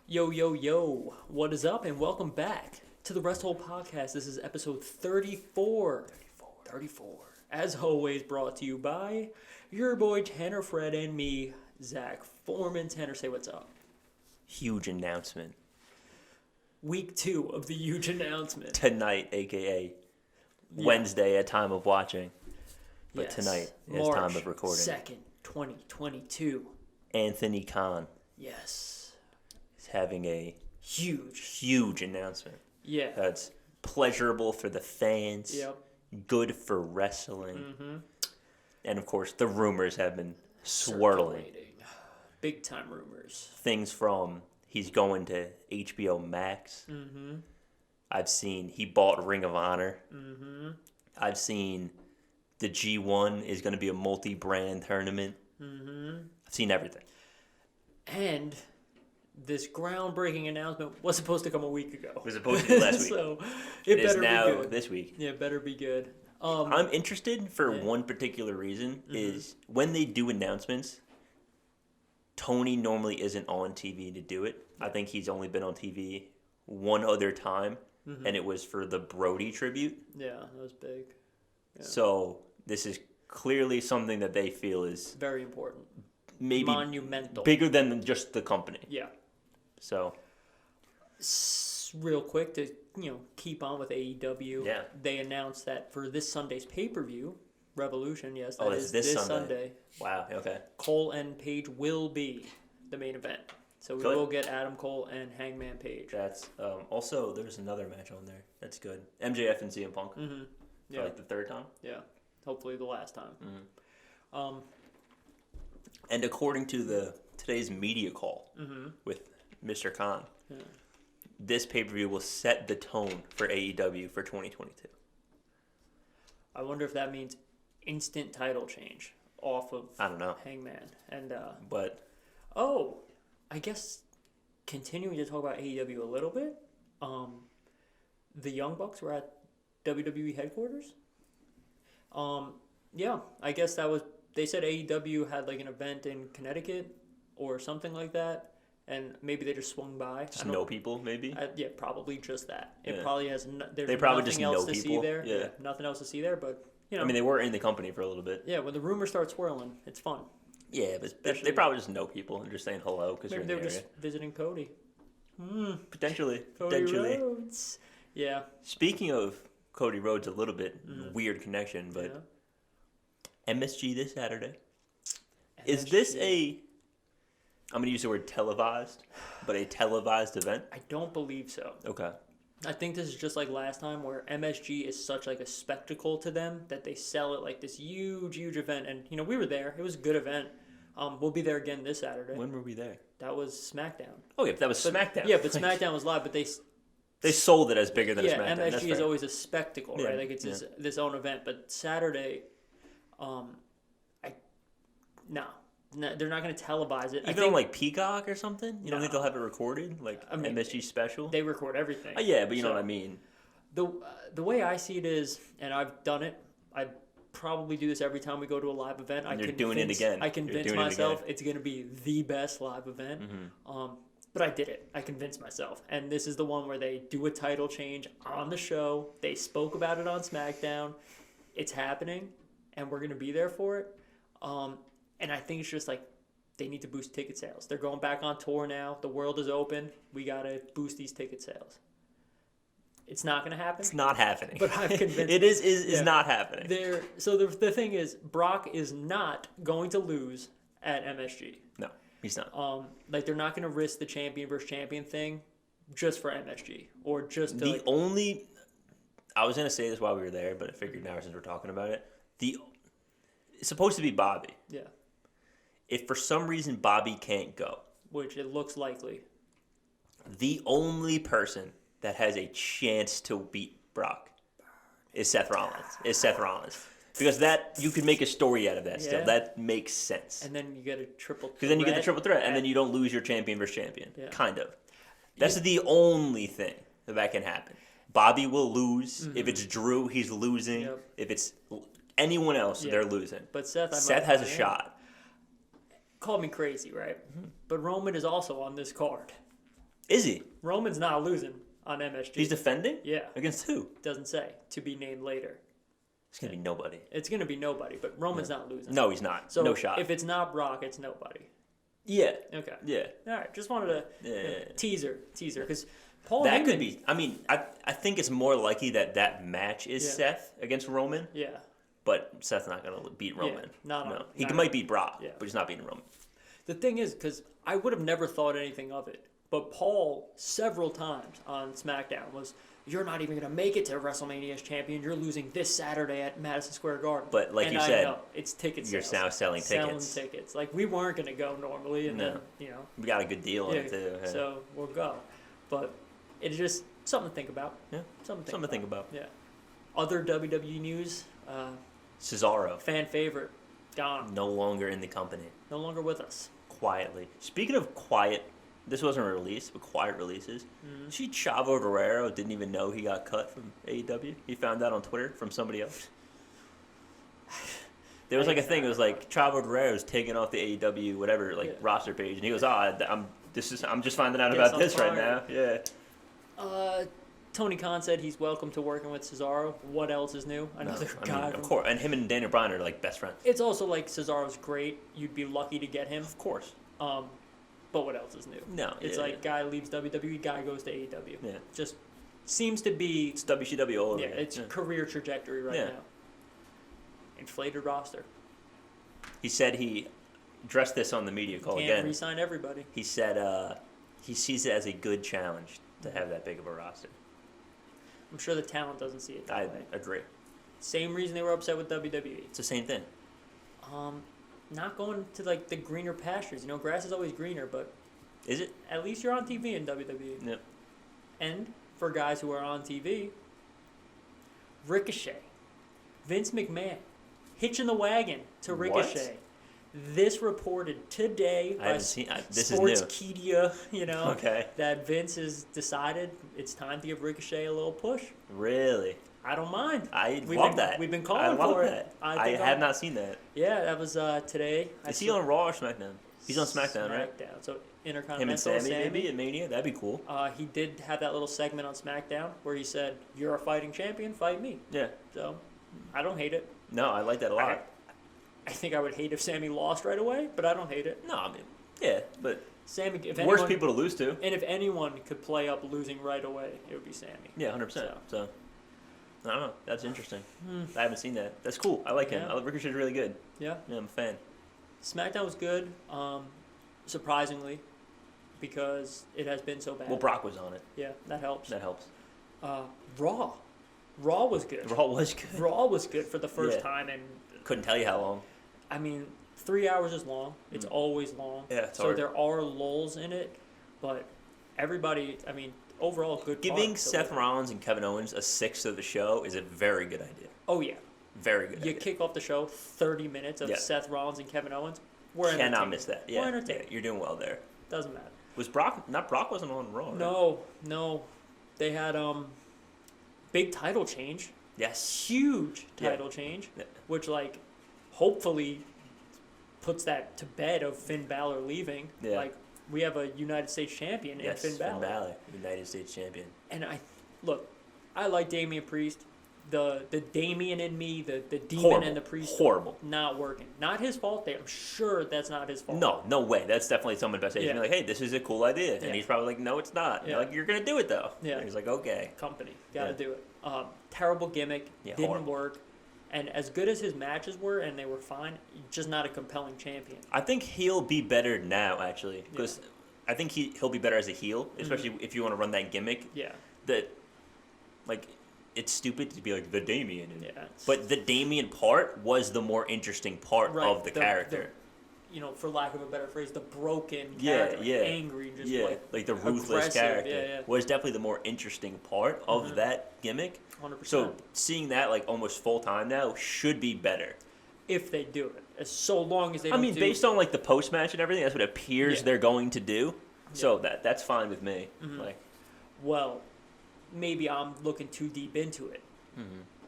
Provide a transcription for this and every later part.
Yo, yo, yo, what is up, and welcome back to the Rest Hole Podcast. This is episode 34. 34. As always, brought to you by your boy Tanner Fred and me, Zach Foreman. Tanner, say what's up. Huge announcement. Week 2 of the huge announcement. Tonight, a.k.a. Wednesday at time of watching. But Yes. tonight is March time of recording. 2nd, 2022. Anthony Khan Yes. is having a Huge. announcement. Yeah. That's pleasurable for the fans. Yep. Good for wrestling. Mm-hmm. And, of course, the rumors have been swirling. Circulating. Big time rumors. Things from he's going to HBO Max. Mm-hmm. I've seen he bought Ring of Honor. Mm-hmm. I've seen the G1 is going to be a multi-brand tournament. Mm-hmm. I've seen everything. And this groundbreaking announcement was supposed to come a week ago. It was supposed to be last week. So It is better now be good. this week. Yeah, it better be good. I'm interested for yeah. one particular reason Mm-hmm. is when they do announcements, Tony normally isn't on TV to do it. I think he's only been on TV one other time, and it was for the Brody tribute. Yeah, that was big. Yeah. So this is clearly something that they feel is Very important. maybe Monumental. bigger than just the company. Yeah. So Real quick to keep on with AEW. Yeah. They announced that for this Sunday's pay-per-view, Revolution. Yes, that Oh, it's is this Sunday. Sunday. Wow. Okay. Cole and Page will be the main event. So we Good. will get Adam Cole and Hangman Page. That's also there's another match on there. That's good. MJF and CM Punk Mm-hmm. for Yeah. like the third time. Yeah. Hopefully the last time. Mm-hmm. And according to today's media call with Mr. Khan, Yeah. this pay-per-view will set the tone for AEW for 2022. I wonder if that means instant title change off of I don't know. Hangman. And, But I guess continuing to talk about AEW a little bit, the Young Bucks were at WWE headquarters. Yeah, I guess they said AEW had like an event in Connecticut or something like that. And maybe they just swung by. just know people, maybe? Yeah, probably just that. It Yeah. probably has. There's They probably nothing just else know to see people. there. Yeah. Nothing else to see there. But I mean, they were in the company for a little bit. yeah, when the rumors start swirling, it's fun. Yeah, but Especially- they probably just know people and just saying hello because you're Maybe in they the were area. just visiting Cody. Potentially. Cody Potentially. Rhodes. Yeah. Speaking of Cody Rhodes, a little bit weird connection, but Yeah. MSG this Saturday. Is this I'm going to use the word televised, but a televised event? I don't believe so. Okay. I think this is just like last time where MSG is such like a spectacle to them that they sell it like this huge event. And, we were there. It was a good event. We'll be there again this Saturday. When were we there? That was SmackDown. Oh, yeah, that was SmackDown. Yeah, but SmackDown was live, but They sold it as bigger than yeah, SmackDown. That's MSG is fair. always a spectacle, Yeah, right? Like it's this own event. But Saturday, they're not going to televise it. Even on like Peacock or something? You don't No. think they'll have it recorded? Like MSG special? they record everything. Yeah, but you know So, what I mean. The way I see it is, and I've done it, I probably do this every time we go to a live event. You're doing it again. I You're convince doing it myself again. it's going to be the best live event. But I did it. I convinced myself. And this is the one where they do a title change on the show. They spoke about it on SmackDown. It's happening, and we're going to be there for it. And I think it's just like they need to boost ticket sales. They're going back on tour now. The world is open. We got to boost these ticket sales. It's not going to happen. It's not happening. But I've convinced it is not happening. So the thing is, Brock is not going to lose at MSG. No, he's not. Like they're not going to risk the champion versus champion thing just for MSG or just to I was going to say this while we were there, but I figured now since we're talking about it, it's supposed to be Bobby. Yeah. If for some reason Bobby can't go, Which it looks likely. the only person that has a chance to beat Brock is Seth Rollins. Because that you could make a story out of that still. Yeah. That makes sense. And then you get a triple threat. Because then you get the triple threat, and then you don't lose your champion versus champion. Yeah. Kind of. That's the only thing that can happen. Bobby will lose. If it's Drew, he's losing. Yep. If it's anyone else, they're losing. But Seth has a shot. Call me crazy, right? But Roman is also on this card. Is he? Roman's not losing on MSG. He's defending? Yeah. Against who? Doesn't say. To be named later. It's going to be nobody. It's going to be nobody, but Roman's not losing. No, he's not. So no shot. if it's not Brock, it's nobody. Yeah. Okay. Yeah. All right. Just wanted to teaser, because Paul That Heyman, could be. I mean, I think it's more likely that match is Seth against Roman. Yeah. But Seth's not going to beat Roman. No. He might beat Brock, Yeah. but he's not beating Roman. The thing is, because I would have never thought anything of it, but Paul several times on SmackDown was, "You're not even going to make it to WrestleMania as champion. You're losing this Saturday at Madison Square Garden." But like and you said, know, it's ticket you're sales. now selling tickets. Selling tickets. Like, we weren't going to go normally, and then, We got a good deal on it, too. Yeah. So we'll go. But it's just something to think about. Yeah. Something to think about. Yeah. Other WWE news, Cesaro. fan favorite, gone. No longer in the company. No longer with us. Quietly. Speaking of quiet, this wasn't released, but quiet releases. Mm-hmm. See, Chavo Guerrero didn't even know he got cut from AEW. He found out on Twitter from somebody else. There was like a thing. It was like Chavo Guerrero's taking off the AEW whatever roster page, and he goes, I'm just finding out about this right now." Yeah. Tony Khan said he's welcome to working with Cesaro. What else is new? Another guy. Of course. And him and Daniel Bryan are like best friends. It's also like Cesaro's great. You'd be lucky to get him. Of course. But what else is new? No. It's guy leaves WWE, guy goes to AEW. Yeah. Just seems to be. It's WCW all over. Yeah, it's career trajectory right now. Inflated roster. He said he addressed this on the media call Can't again. re-sign everybody. He said he sees it as a good challenge to have that big of a roster. I'm sure the talent doesn't see it that I way. agree. Same reason they were upset with WWE. It's the same thing. Not going to like the greener pastures. Grass is always greener, but Is it? at least you're on TV in WWE. Yep. And for guys who are on TV, Ricochet, Vince McMahon, hitching the wagon to Ricochet. What? This reported today I by haven't seen. This is new. Sportskeeda, Okay. that Vince has decided it's time to give Ricochet a little push. Really? I don't mind. I love that. We've been calling for it. I have not seen that. Yeah, that was today. Is he on Raw or SmackDown? He's on SmackDown, right? So Intercontinental. Him and Sammy maybe at Mania? That'd be cool. He did have that little segment on SmackDown where he said, "You're a fighting champion, fight me." Yeah. So, I don't hate it. No, I like that a lot. I think I would hate if Sammy lost right away, but I don't hate it. No, I mean, yeah, but Sammy, if worse anyone, people to lose to. and if anyone could play up losing right away, it would be Sammy. Yeah, 100%. So, I don't know. That's interesting. I haven't seen that. That's cool. I like him. Yeah. Ricochet's really good. Yeah. Yeah, I'm a fan. SmackDown was good, surprisingly, because it has been so bad. Well, Brock was on it. Yeah, that helps. That helps. Raw. Raw was good. Raw was good. Raw was good for the first time, and couldn't tell you how long. I mean, 3 hours is long. It's always long. Yeah, it's so hard. there are lulls in it, but everybody, I mean, overall good. Giving Seth Rollins and Kevin Owens a sixth of the show is a very good idea. Oh yeah, very good. You idea. kick off the show 30 minutes of Seth Rollins and Kevin Owens. Cannot miss that. Yeah, We're entertaining. You're doing well there. Doesn't matter. Was Brock? Not Brock wasn't on Raw. Right? No, they had big title change. Yes. Huge title change, which hopefully puts that to bed of Finn Balor leaving. Yeah. Like, we have a United States champion in Finn Balor. Finn Balor, United States champion. And I like Damian Priest. The Damien in me, the demon and the priest. Horrible. Not working. Not his fault. I'm sure that's not his fault. No way. That's definitely someone investigation. You're like, hey, this is a cool idea. And he's probably like, no, it's not. Yeah. You're like, you're going to do it, though. Yeah. And he's like, okay. Company. Got to do it. Terrible gimmick. Didn't horrible. work. And as good as his matches were, and they were fine, just not a compelling champion. I think he'll be better now, actually. Because I think he'll be better as a heel, especially if you want to run that gimmick. Yeah. That, it's stupid to be like the Damien. Yeah. But the Damien part was the more interesting part of the character. For lack of a better phrase, the broken character. Angry, just like the ruthless character. Yeah. Was definitely the more interesting part of that gimmick. 100%. So seeing that almost full time now should be better. If they do it. As so long as they don't based on the post match and everything, that's what it appears they're going to do. So that's fine with me. Well, maybe I'm looking too deep into it.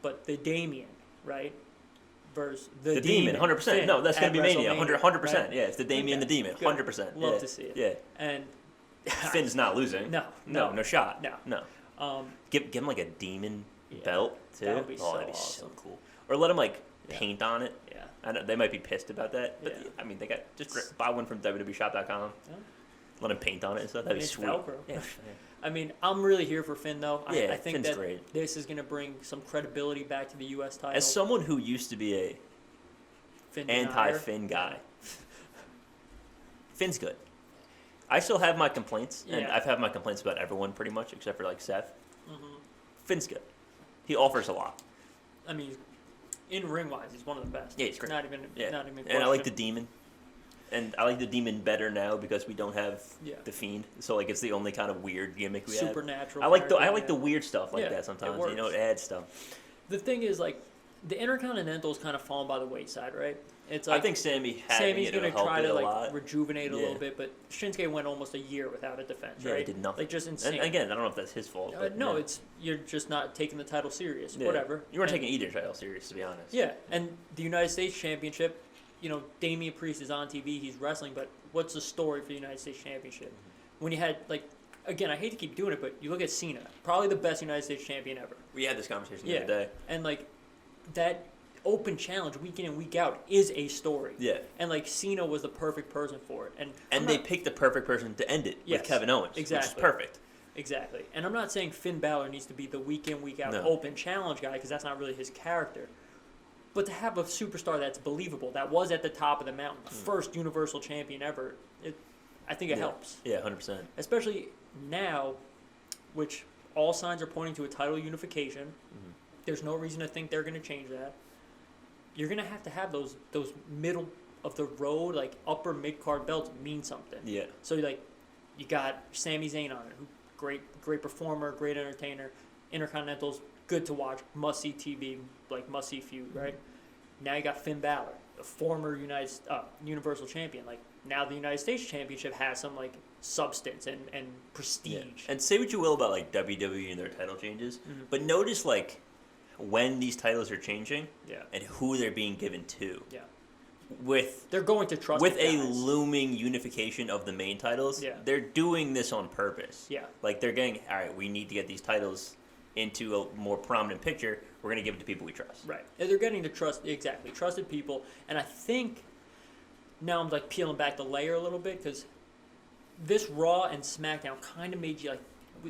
But the Damien, right? Versus the Demon. 100%. No, that's going to be Mania. 100%. Right? Yeah, it's the Damien the Demon. 100%. Love to see it. Yeah. And Finn's not losing. No shot. No. Give him like a demon belt too. That would be that'd be awesome. so cool. Or let him like paint on it. Yeah. I know they might be pissed about that, but I mean, they got just buy one from WWEshop.com. Yeah. Let him paint on it and stuff. That'd be sweet. Velcro. Yeah. I mean, I'm really here for Finn though. Yeah, I think Finn's that great. This is gonna bring some credibility back to the U.S. title. As someone who used to be a anti-Finn guy, Finn's good. I still have my complaints, and I've had my complaints about everyone pretty much, except for like Seth. Mm-hmm. Finn's good. He offers a lot. I mean, in ring wise, he's one of the best. Yeah, he's great. Not even. And I like the Demon, and I like the Demon better now because we don't have the Fiend. So like, it's the only kind of weird gimmick we have. Supernatural. I like the weird stuff like that sometimes. You know, it adds stuff. The thing is, like, the Intercontinental's kind of fallen by the wayside, right? It's like, I think Sammy's going to try to like rejuvenate a little bit, but Shinsuke went almost a year without a defense, right? Yeah, he did nothing. Like, just insane. And again, I don't know if that's his fault. No, it's you're just not taking the title serious. Whatever. You weren't taking either title serious, to be honest. Yeah, and the United States Championship, Damian Priest is on TV, he's wrestling, but what's the story for the United States Championship? When you had, like, again, I hate to keep doing it, but you look at Cena, probably the best United States champion ever. We had this conversation the other day. And, like, that open challenge week in and week out is a story. Yeah. And, like, Cena was the perfect person for it. And they picked the perfect person to end it with Kevin Owens, which is perfect. Exactly. And I'm not saying Finn Balor needs to be the week in, week out open challenge guy, because that's not really his character. But to have a superstar that's believable, that was at the top of the mountain, the first Universal Champion ever, I think it helps. Yeah, 100%. Especially now, which all signs are pointing to a title unification. Mm-hmm. There's no reason to think they're going to change that. You're going to have those middle of the road, like upper mid-card belts mean something. Yeah. So, like, you got Sami Zayn on it, who great performer, great entertainer. Intercontinental's good to watch, must-see TV, like must-see feud, right? Now you got Finn Balor, the former Universal Champion. Like, now the United States Championship has some, like, substance and prestige. Yeah. And say what you will about, like, WWE and their title changes, but notice, like, when these titles are changing and who they're being given to. Yeah. They're going to trust with a looming unification of the main titles. Yeah. They're doing this on purpose. Yeah. Like, they're getting, all right, we need to get these titles into a more prominent picture. We're going to give it to people we trust. Right. And they're getting to trusted people. And I think now I'm, like, peeling back the layer a little bit, because this Raw and SmackDown kind of made you, like,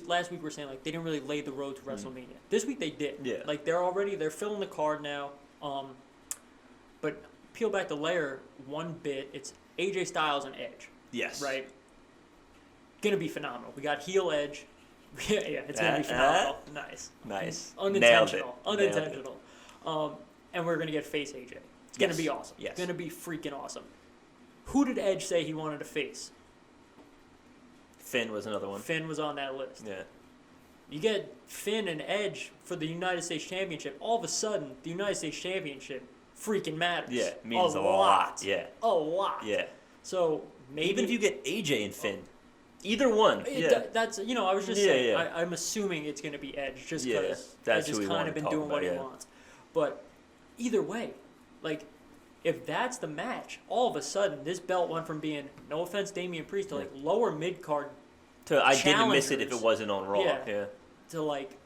last week we were saying, like, they didn't really lay the road to WrestleMania. This week they did. Yeah. Like, they're filling the card now. But peel back the layer one bit, it's AJ Styles and Edge. Yes. Right? Gonna be phenomenal. We got heel Edge. Yeah, it's gonna be phenomenal. Nice. Unintentional. And we're gonna get face AJ. It's gonna be awesome. Yes. Gonna be freaking awesome. Who did Edge say he wanted to face? Finn was another one. Finn was on that list. Yeah. You get Finn and Edge for the United States Championship. All of a sudden, the United States Championship freaking matters. Yeah, means a lot. Yeah. A lot. Yeah. So maybe even if you get AJ and Finn, either one. That's I was just saying. Yeah. I'm assuming it's going to be Edge just because Edge has kind of been doing what he wants. But either way, like, if that's the match, all of a sudden this belt went from being, no offense, Damian Priest, to like lower mid card. To I didn't miss it if it wasn't on Raw. Yeah. To, like,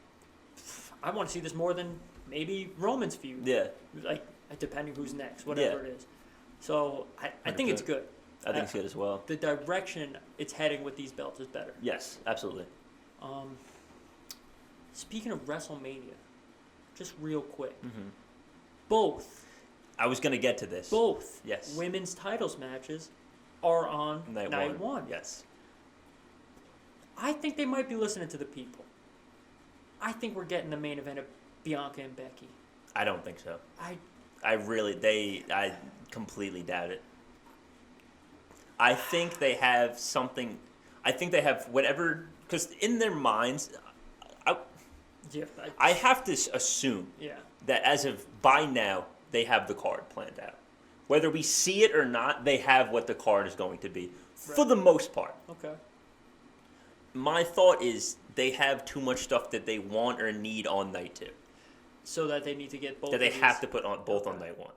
I want to see this more than maybe Roman's feud. Yeah. Like, depending who's next, whatever it is. So I think it's good. I think it's good as well. The direction it's heading with these belts is better. Yes, absolutely. Speaking of WrestleMania, just real quick, both. I was going to get to this. Both. Yes. Women's titles matches are on night one. Yes. I think they might be listening to the people. I think we're getting the main event of Bianca and Becky. I don't think so. I completely doubt it. I think they have something. I think they have whatever, because in their minds, I have to assume that as of by now they have the card planned out. Whether we see it or not, they have what the card is going to be for the most part. Okay. My thought is they have too much stuff that they want or need on night two. So that they need to get both. That they have to put on both on night one.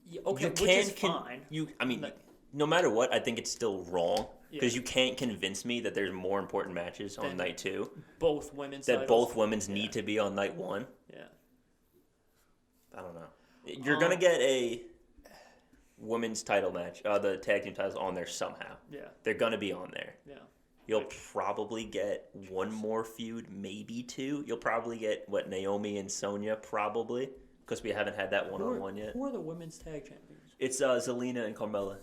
Yeah, okay, which is fine. No matter what, I think it's still wrong Because you can't convince me that there's more important matches on night 2. Both women's that titles. both women's need to be on night 1. Yeah. I don't know. You're gonna get a women's title match, the tag team titles on there somehow. Yeah. They're gonna be on there. Yeah. You'll probably get one more feud, maybe 2. You'll probably get Naomi and Sonya, probably, because we haven't had that one-on-one yet. Who are the women's tag champions? It's Zelina and Carmella.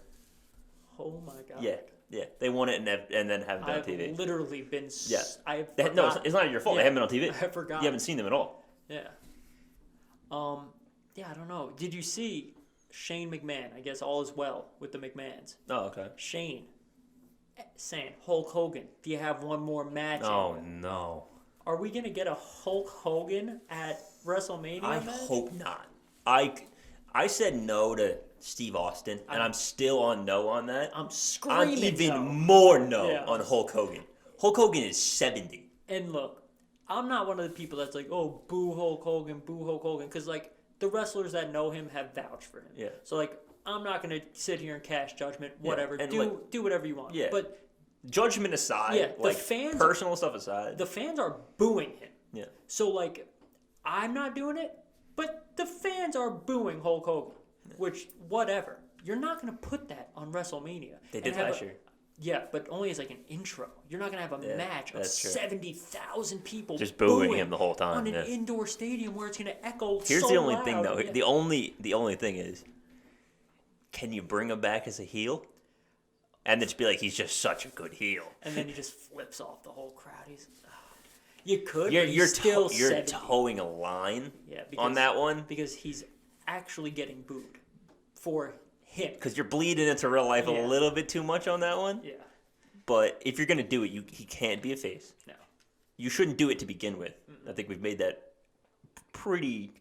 Oh my god. Yeah. They won it and then haven't been on TV. I've literally been. Yeah. No, it's not your fault. They haven't been on TV. I forgot. You haven't seen them at all. Yeah. Yeah, I don't know. Did you see Shane McMahon? I guess all is well with the McMahons. Oh, okay. Shane saying, Hulk Hogan, do you have one more match? Oh, no. Are we going to get a Hulk Hogan at WrestleMania I match? hope not. I said no to Steve Austin, and I'm still on no on that. I'm screaming I'm even no. more no on Hulk Hogan. Hulk Hogan is 70. And look, I'm not one of the people that's like, oh, boo Hulk Hogan, because, like, the wrestlers that know him have vouched for him. Yeah. So, like, I'm not going to sit here and cast judgment, whatever. And do whatever you want. Yeah. But judgment aside, the fans, personal stuff aside. The fans are booing him. Yeah. So, like, I'm not doing it, but the fans are booing Hulk Hogan, which, whatever. You're not going to put that on WrestleMania. They did last year. Yeah, but only as like an intro. You're not going to have a match of 70,000 people just booing him the whole time on an indoor stadium where it's going to echo. Here's so the only loud. thing, though. Yeah. The only thing is, can you bring him back as a heel? And then just be like, he's just such a good heel. And then he just flips off the whole crowd. You could. You're still towing a line because, on that one because he's actually getting booed for him. Because you're bleeding into real life a little bit too much on that one. Yeah. But if you're gonna do it, he can't be a face. No. You shouldn't do it to begin with. I think we've made that pretty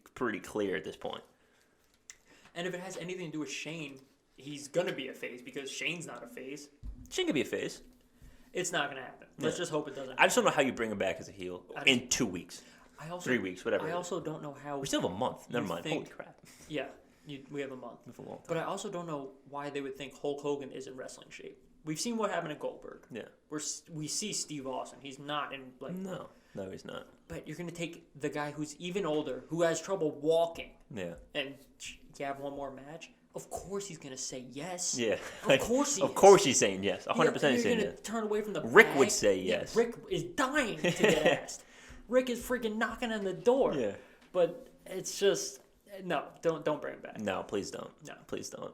clear at this point. And if it has anything to do with Shane, he's gonna be a face because Shane's not a face. Shane could be a face. It's not gonna happen. Let's just hope it doesn't. I just don't know how you bring him back as a heel in 2 weeks. 3 weeks, whatever. I also don't know how. We still have a month. Never mind. Holy crap. Yeah, we have a month. We have a long time. But I also don't know why they would think Hulk Hogan is in wrestling shape. We've seen what happened to Goldberg. Yeah. We see Steve Austin. He's not in like. No, he's not. But you're gonna take the guy who's even older, who has trouble walking. Yeah. And you have one more match. Of course he's gonna say yes. Yeah. Of course he is. Of course he's saying yes. 100% he's saying yes. You're gonna turn away from the Rick bag. would say yes. Yeah, Rick is dying to get asked. Rick is freaking knocking on the door. Yeah. But it's just no. Don't bring him back. No, please don't. No, please don't.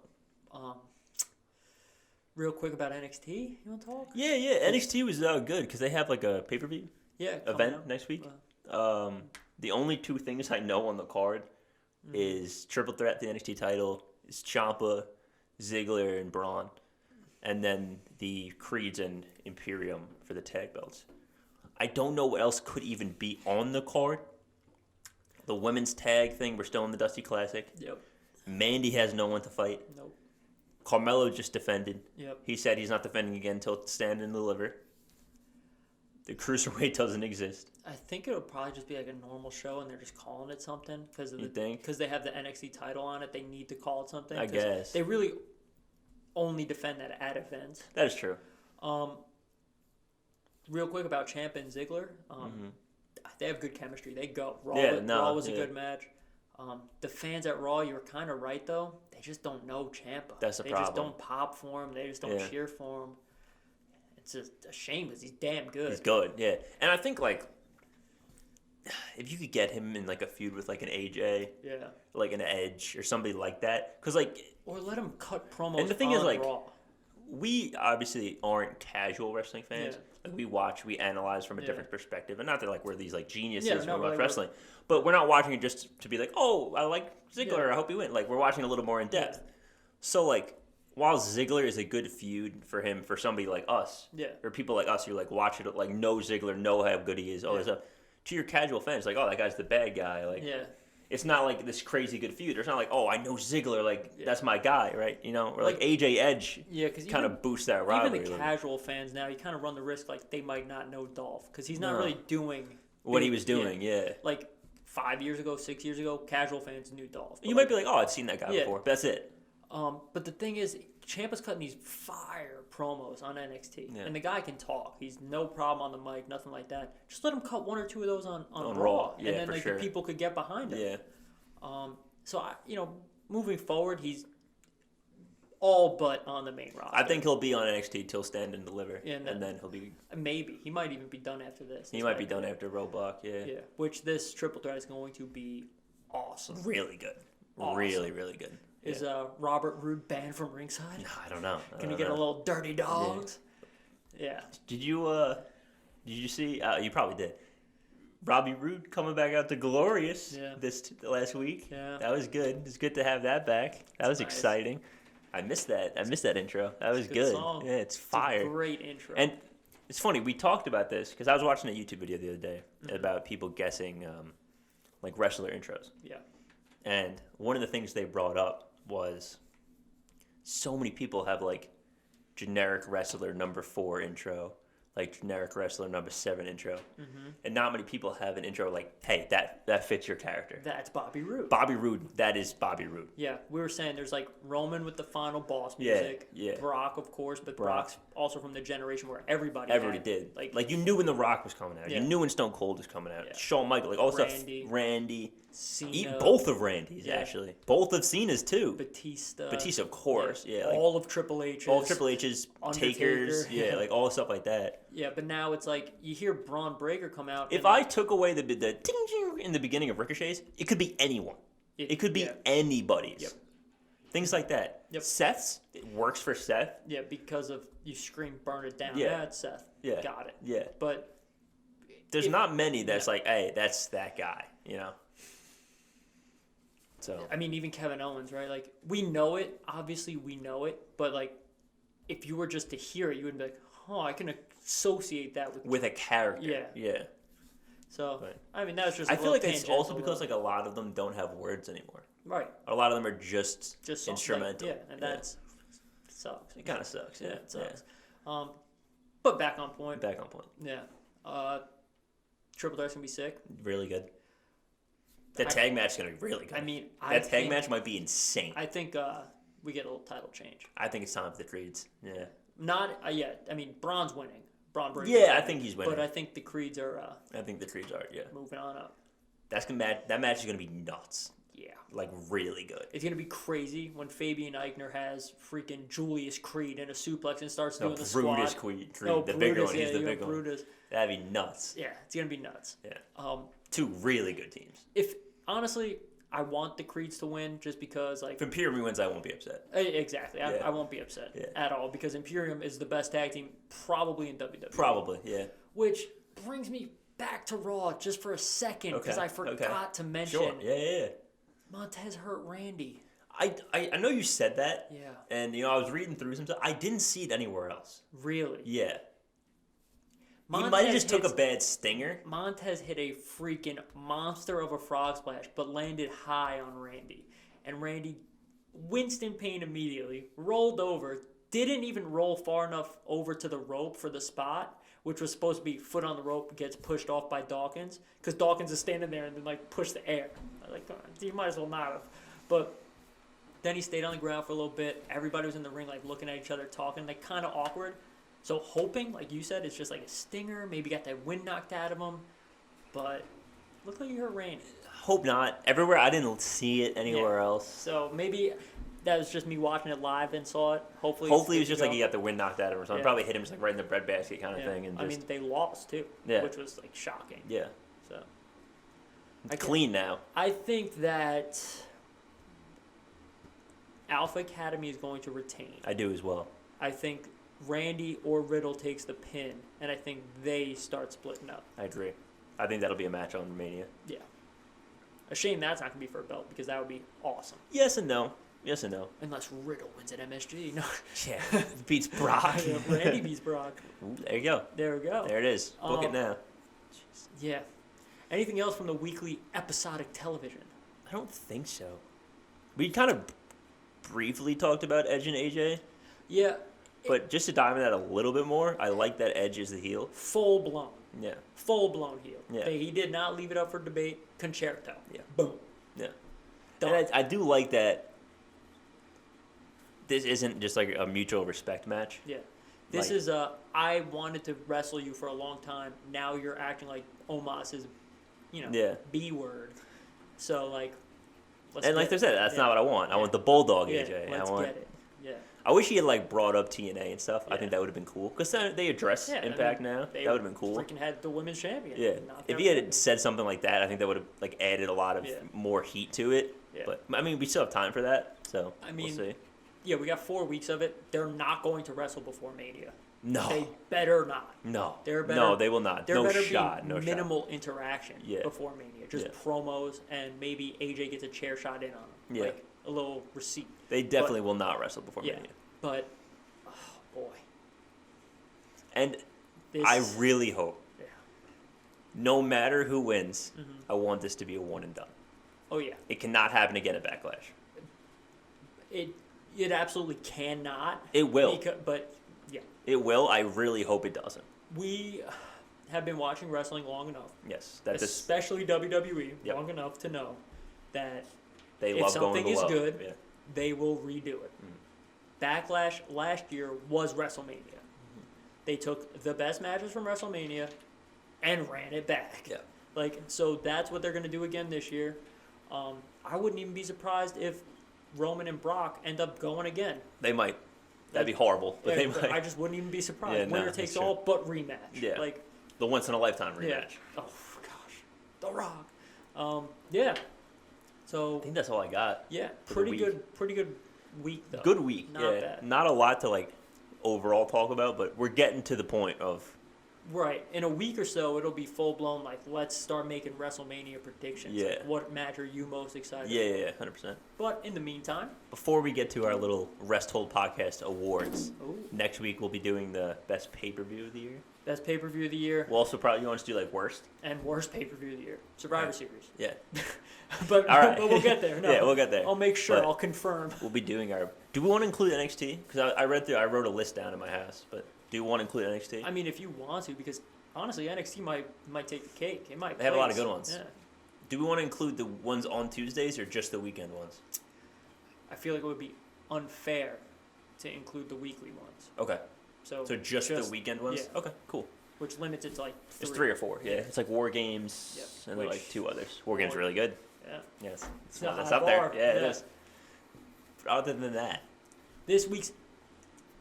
Real quick about NXT. You want to talk? Yeah. NXT was good because they have like a pay-per-view event next week. The only 2 things I know on the card is Triple Threat, the NXT title, is Ciampa, Ziggler, and Braun, and then the Creeds and Imperium for the tag belts. I don't know what else could even be on the card. The women's tag thing, we're still in the Dusty Classic. Yep. Mandy has no one to fight. Nope. Carmelo just defended. Yep. He said he's not defending again until Stand and Deliver. The Cruiserweight doesn't exist. I think it'll probably just be like a normal show, and they're just calling it something because You think? Because they have the NXT title on it, they need to call it something. I guess they really only defend that at events. That is true. Real quick about Ciampa and Ziggler. They have good chemistry. They go. Raw was a good match. The fans at Raw, you were kind of right though. They just don't know Ciampa. That's the They problem. just don't pop for him. They just don't cheer for him. It's just a shame because he's damn good. He's good, yeah. And I think like if you could get him in like a feud with like an AJ, like an Edge or somebody like that, because like or let him cut promos. And the thing is, like, Raw. We obviously aren't casual wrestling fans. Yeah. Like we analyze from a different perspective, and not that like we're these like geniuses Yeah, when no, we watch like, wrestling, but we're not watching it just to be like, oh, I like Ziggler, I hope he wins. Like we're watching a little more in depth. Yeah. So like, while Ziggler is a good feud for him, for somebody like us, or people like us who like watch it, like know Ziggler, know how good he is, all this stuff. To your casual fans, like, oh, that guy's the bad guy. Like, it's not like this crazy good feud. It's not like, oh, I know Ziggler, like that's my guy, right? You know, or like AJ Edge. Yeah, because kind of boosts that rivalry. Even the casual fans now, you kind of run the risk like they might not know Dolph because he's not really doing what he was doing. Yeah. Like 5 years ago, 6 years ago, casual fans knew Dolph. You might be like, oh, I've seen that guy before. But that's it. But the thing is, Ciampa's cutting these fire promos on NXT, and the guy can talk. He's no problem on the mic, nothing like that. Just let him cut one or two of those on Raw, and then like the people could get behind him. Yeah. So moving forward, he's all but on the main roster. I think he'll be on NXT till Stand and Deliver, and then he'll be maybe he might even be done after this. He might be done after Roadblock. Yeah. Yeah. Which this triple threat is going to be awesome. Really good. Awesome. Really, really good. Is Robert Roode banned from ringside? I don't know. Can he get a little dirty dogs? Yeah. Did you see? You probably did. Robbie Roode coming back out to Glorious this last week. Yeah. That was good. It's good to have that back. That was nice. Exciting. I missed that. I missed that intro. That was good. Song. Yeah, it's fire. A great intro. And it's funny. We talked about this because I was watching a YouTube video the other day about people guessing like wrestler intros. Yeah. And one of the things they brought up was so many people have like generic wrestler number 4 intro, like generic wrestler number 7 intro, and not many people have an intro like, hey, that fits your character. That's Bobby Roode. Bobby Roode, that is Bobby Roode. Yeah, we were saying there's like Roman with the Final Boss music, Brock of course, but Brock's also from the generation where everybody did. Like you knew when The Rock was coming out, you knew when Stone Cold was coming out, Shawn Michaels, like all stuff. Randy. Cena. Both of Randy's, actually. Both of Cena's, too. Batista, of course. Yeah, like, all of Triple H's. All of Triple H's, Takers. Yeah, like all stuff like that. Yeah, but now it's like you hear Braun Breaker come out. If I took away the ding in the beginning of Ricochet's, it could be anyone. It could be anybody's. Yep. Things like that. Yep. Seth's, it works for Seth. Yeah, because of you scream, burn it down. Yeah, it's Seth. Yeah. Got it. Yeah. But there's not many that's like, hey, that's that guy, you know? So I mean, even Kevin Owens, right? Like, we know it. Obviously, we know it. But, like, if you were just to hear it, you would be like, oh, I can associate that with a character. Yeah. Yeah. So, I mean, that's just I feel like it's also because, like, a lot of them don't have words anymore. Right. A lot of them are just instrumental. Like, and that's sucks. It kind of sucks. Yeah, it sucks. Yeah. But back on point. Yeah. Triple Threat's going to be sick. Really good. That tag match is going to be really good. I mean, that tag match might be insane. I think we get a little title change. I think it's time for the Creeds. Yeah. Not yet. I mean, Braun's winning. Braun Breaker. Yeah, I think he's winning. But I think the Creeds are. I think the Creeds are. Yeah. Moving on up. That match is going to be nuts. Yeah. Like really good. It's going to be crazy when Fabian Eichner has freaking Julius Creed in a suplex and starts doing the squat. Brutus Creed. The bigger one. He's the big one. Brutus. That'd be nuts. Yeah, it's going to be nuts. Yeah. Two really good teams. Honestly, I want the Creeds to win just because, like... If Imperium wins, I won't be upset. Exactly. I won't be upset at all because Imperium is the best tag team probably in WWE. Probably, yeah. Which brings me back to Raw just for a second because I forgot to mention... Sure, yeah. Montez hurt Randy. I know you said that. Yeah. And, I was reading through some stuff. I didn't see it anywhere else. Really? Yeah. He might have just took a bad stinger. Montez hit a freaking monster of a frog splash, but landed high on Randy. And Randy winced in pain immediately, rolled over, didn't even roll far enough over to the rope for the spot, which was supposed to be foot on the rope, gets pushed off by Dawkins, because Dawkins is standing there and then, like, push the air. Like, you might as well not have. But then he stayed on the ground for a little bit. Everybody was in the ring, like, looking at each other, talking, like, kind of awkward. So hoping, like you said, it's just like a stinger. Maybe got that wind knocked out of him. But looked like you hurt Randy. Hope not. Everywhere, I didn't see it anywhere else. So maybe that was just me watching it live and saw it. Hopefully it was just like he got the wind knocked out of him or something. Probably hit him just like right in the breadbasket kind of thing. And I mean, they lost too, which was like shocking. Yeah. So it's clean now. I think that Alpha Academy is going to retain. I do as well. I think Randy or Riddle takes the pin, and I think they start splitting up. I agree. I think that'll be a match on Mania. Yeah. A shame that's not going to be for a belt, because that would be awesome. Yes and no. Unless Riddle wins at MSG. No. Yeah. Beats Brock. Randy beats Brock. Ooh, there you go. There we go. There it is. Book it now. Jeez. Yeah. Anything else from the weekly episodic television? I don't think so. We kind of briefly talked about Edge and AJ. Yeah. But just to dive into that a little bit more, I like that Edge is the heel. Full blown. Yeah. Full blown heel. Yeah. He did not leave it up for debate. Concerto. Yeah. Boom. Yeah. And I do like that this isn't just like a mutual respect match. Yeah. This is I wanted to wrestle you for a long time. Now you're acting like Omos's, B word. So, like, like I said, that's not what I want. I want the Bulldog AJ. Let's get it. Yeah. I wish he had, like, brought up TNA and stuff. Yeah. I think that would have been cool. Because they address Impact now. That would have been cool. Freaking had the women's champion. Yeah. If he had said something like that, I think that would have, like, added a lot of more heat to it. Yeah. But, I mean, we still have time for that. So, we'll see. Yeah, we got 4 weeks of it. They're not going to wrestle before Mania. No. They better not. No. No, they will not. There better be minimal interaction before Mania. Just promos, and maybe AJ gets a chair shot in on him. Yeah. Like a little receipt. They definitely will not wrestle before Mania. But, oh, boy. And I really hope, no matter who wins, I want this to be a one and done. Oh, yeah. It cannot happen again at Backlash. It absolutely cannot. It will. But, yeah. It will. I really hope it doesn't. We have been watching wrestling long enough. Yes. Especially WWE, long enough to know that if something is good, they will redo it. Backlash last year was WrestleMania. They took the best matches from WrestleMania and ran it back. Yeah. So that's what they're going to do again this year. I wouldn't even be surprised if Roman and Brock end up going again. They might. That'd be horrible. But they might. I just wouldn't even be surprised. Winner takes all, but rematch. Yeah. The once-in-a-lifetime rematch. Yeah. Oh, gosh. The Rock. Yeah. So I think that's all I got. Yeah. Pretty good week, though. Good week. Not bad. Not a lot to, overall talk about, but we're getting to the point of... Right. In a week or so, it'll be full-blown, let's start making WrestleMania predictions. Yeah. What match are you most excited for? 100%. But in the meantime... Before we get to our little Rest Hold Podcast awards, next week we'll be doing the best pay-per-view of the year. Best pay-per-view of the year. We'll also probably want to do, worst. And worst pay-per-view of the year. Survivor Series. Yeah. But we'll get there. No, yeah, we'll get there. I'll make sure. I'll confirm. We'll be doing our... Do we want to include NXT? Because I wrote a list down in my house, but... Do you want to include NXT? I mean, if you want to, because honestly, NXT might take the cake. It might. They have a lot of good ones. Yeah. Do we want to include the ones on Tuesdays or just the weekend ones? I feel like it would be unfair to include the weekly ones. Okay. So just the weekend ones? Yeah. Okay, cool. Which limits it to 3. It's 3 or 4, yeah. It's War Games and then 2 others. War Games really good. Yeah. Yes. It's up there. Yeah, it is. But other than that. This week's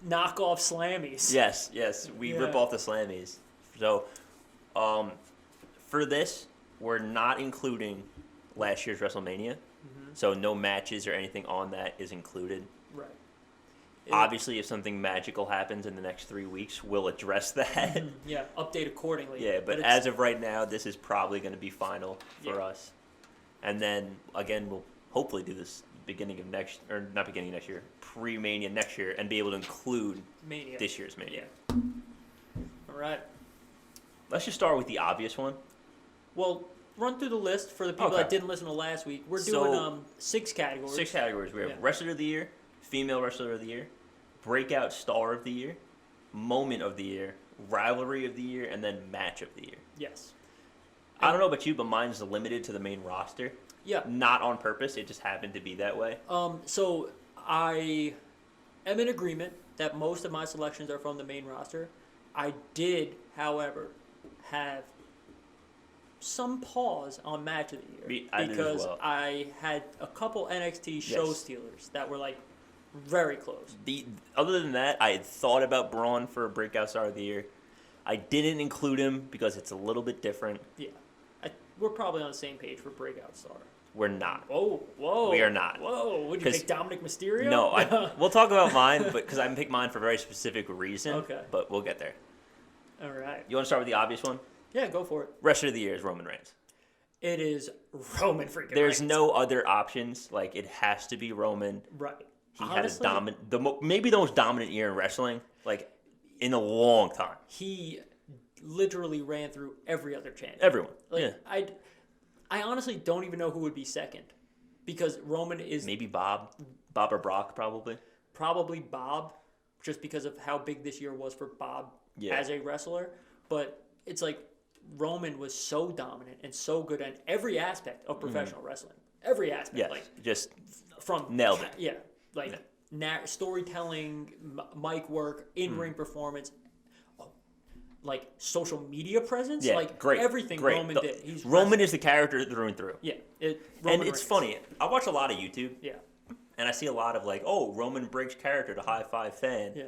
knockoff Slammies. Yes. We rip off the Slammies. So, for this, we're not including last year's WrestleMania. Mm-hmm. So no matches or anything on that is included. Right. Obviously, if something magical happens in the next 3 weeks, we'll address that. Mm-hmm. Yeah, update accordingly. Yeah, but as of right now, this is probably going to be final for us. And then, again, we'll hopefully do this not beginning of next year, pre-Mania next year, and be able to include this year's Mania. Yeah. All right. Let's just start with the obvious one. Well, run through the list for the people that didn't listen to last week. We're doing 6 categories. 6 categories. We have Wrestler of the Year, Female Wrestler of the Year, Breakout Star of the Year, Moment of the Year, Rivalry of the Year, and then Match of the Year. Yes. I don't know about you, but mine's limited to the main roster. Yeah. Not on purpose. It just happened to be that way. So I am in agreement that most of my selections are from the main roster. I did, however, have some pause on Match of the Year because I had a couple NXT show stealers that were very close. Other than that, I had thought about Braun for Breakout Star of the Year. I didn't include him because it's a little bit different. Yeah. We're probably on the same page for Breakout Star. We're not. Whoa. We are not. Whoa. Would you pick Dominic Mysterio? No. We'll talk about mine, because I picked mine for a very specific reason. Okay. But we'll get there. All right. You want to start with the obvious one? Yeah, go for it. Wrestler of the Year is Roman Reigns. It is Roman freaking Reigns. There's no other options. It has to be Roman. Right. He honestly, had maybe the most dominant year in wrestling, in a long time. He literally ran through every other champion. Everyone. I honestly don't even know who would be second, because Roman is maybe Bob or Brock probably. Probably Bob, just because of how big this year was for Bob as a wrestler. But it's Roman was so dominant and so good at every aspect of professional wrestling. Every aspect. Yes, just from nailed it. Yeah, storytelling, mic work, in-ring performance, like social media presence, like great, everything great. Roman did. Roman is the character through and through. Yeah, and it's funny. I watch a lot of YouTube. Yeah. And I see a lot of like, oh, Roman breaks character to high five fan. Yeah.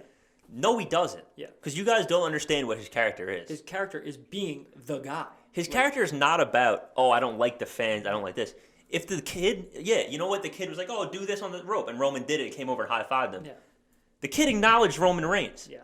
No, he doesn't. Yeah. Because you guys don't understand what his character is. His character is being the guy. His character is not about, oh, I don't like the fans, I don't like this. If the kid, you know what? The kid was like, oh, do this on the rope. And Roman did it, came over and high-fived him. Yeah. The kid acknowledged Roman Reigns. Yeah.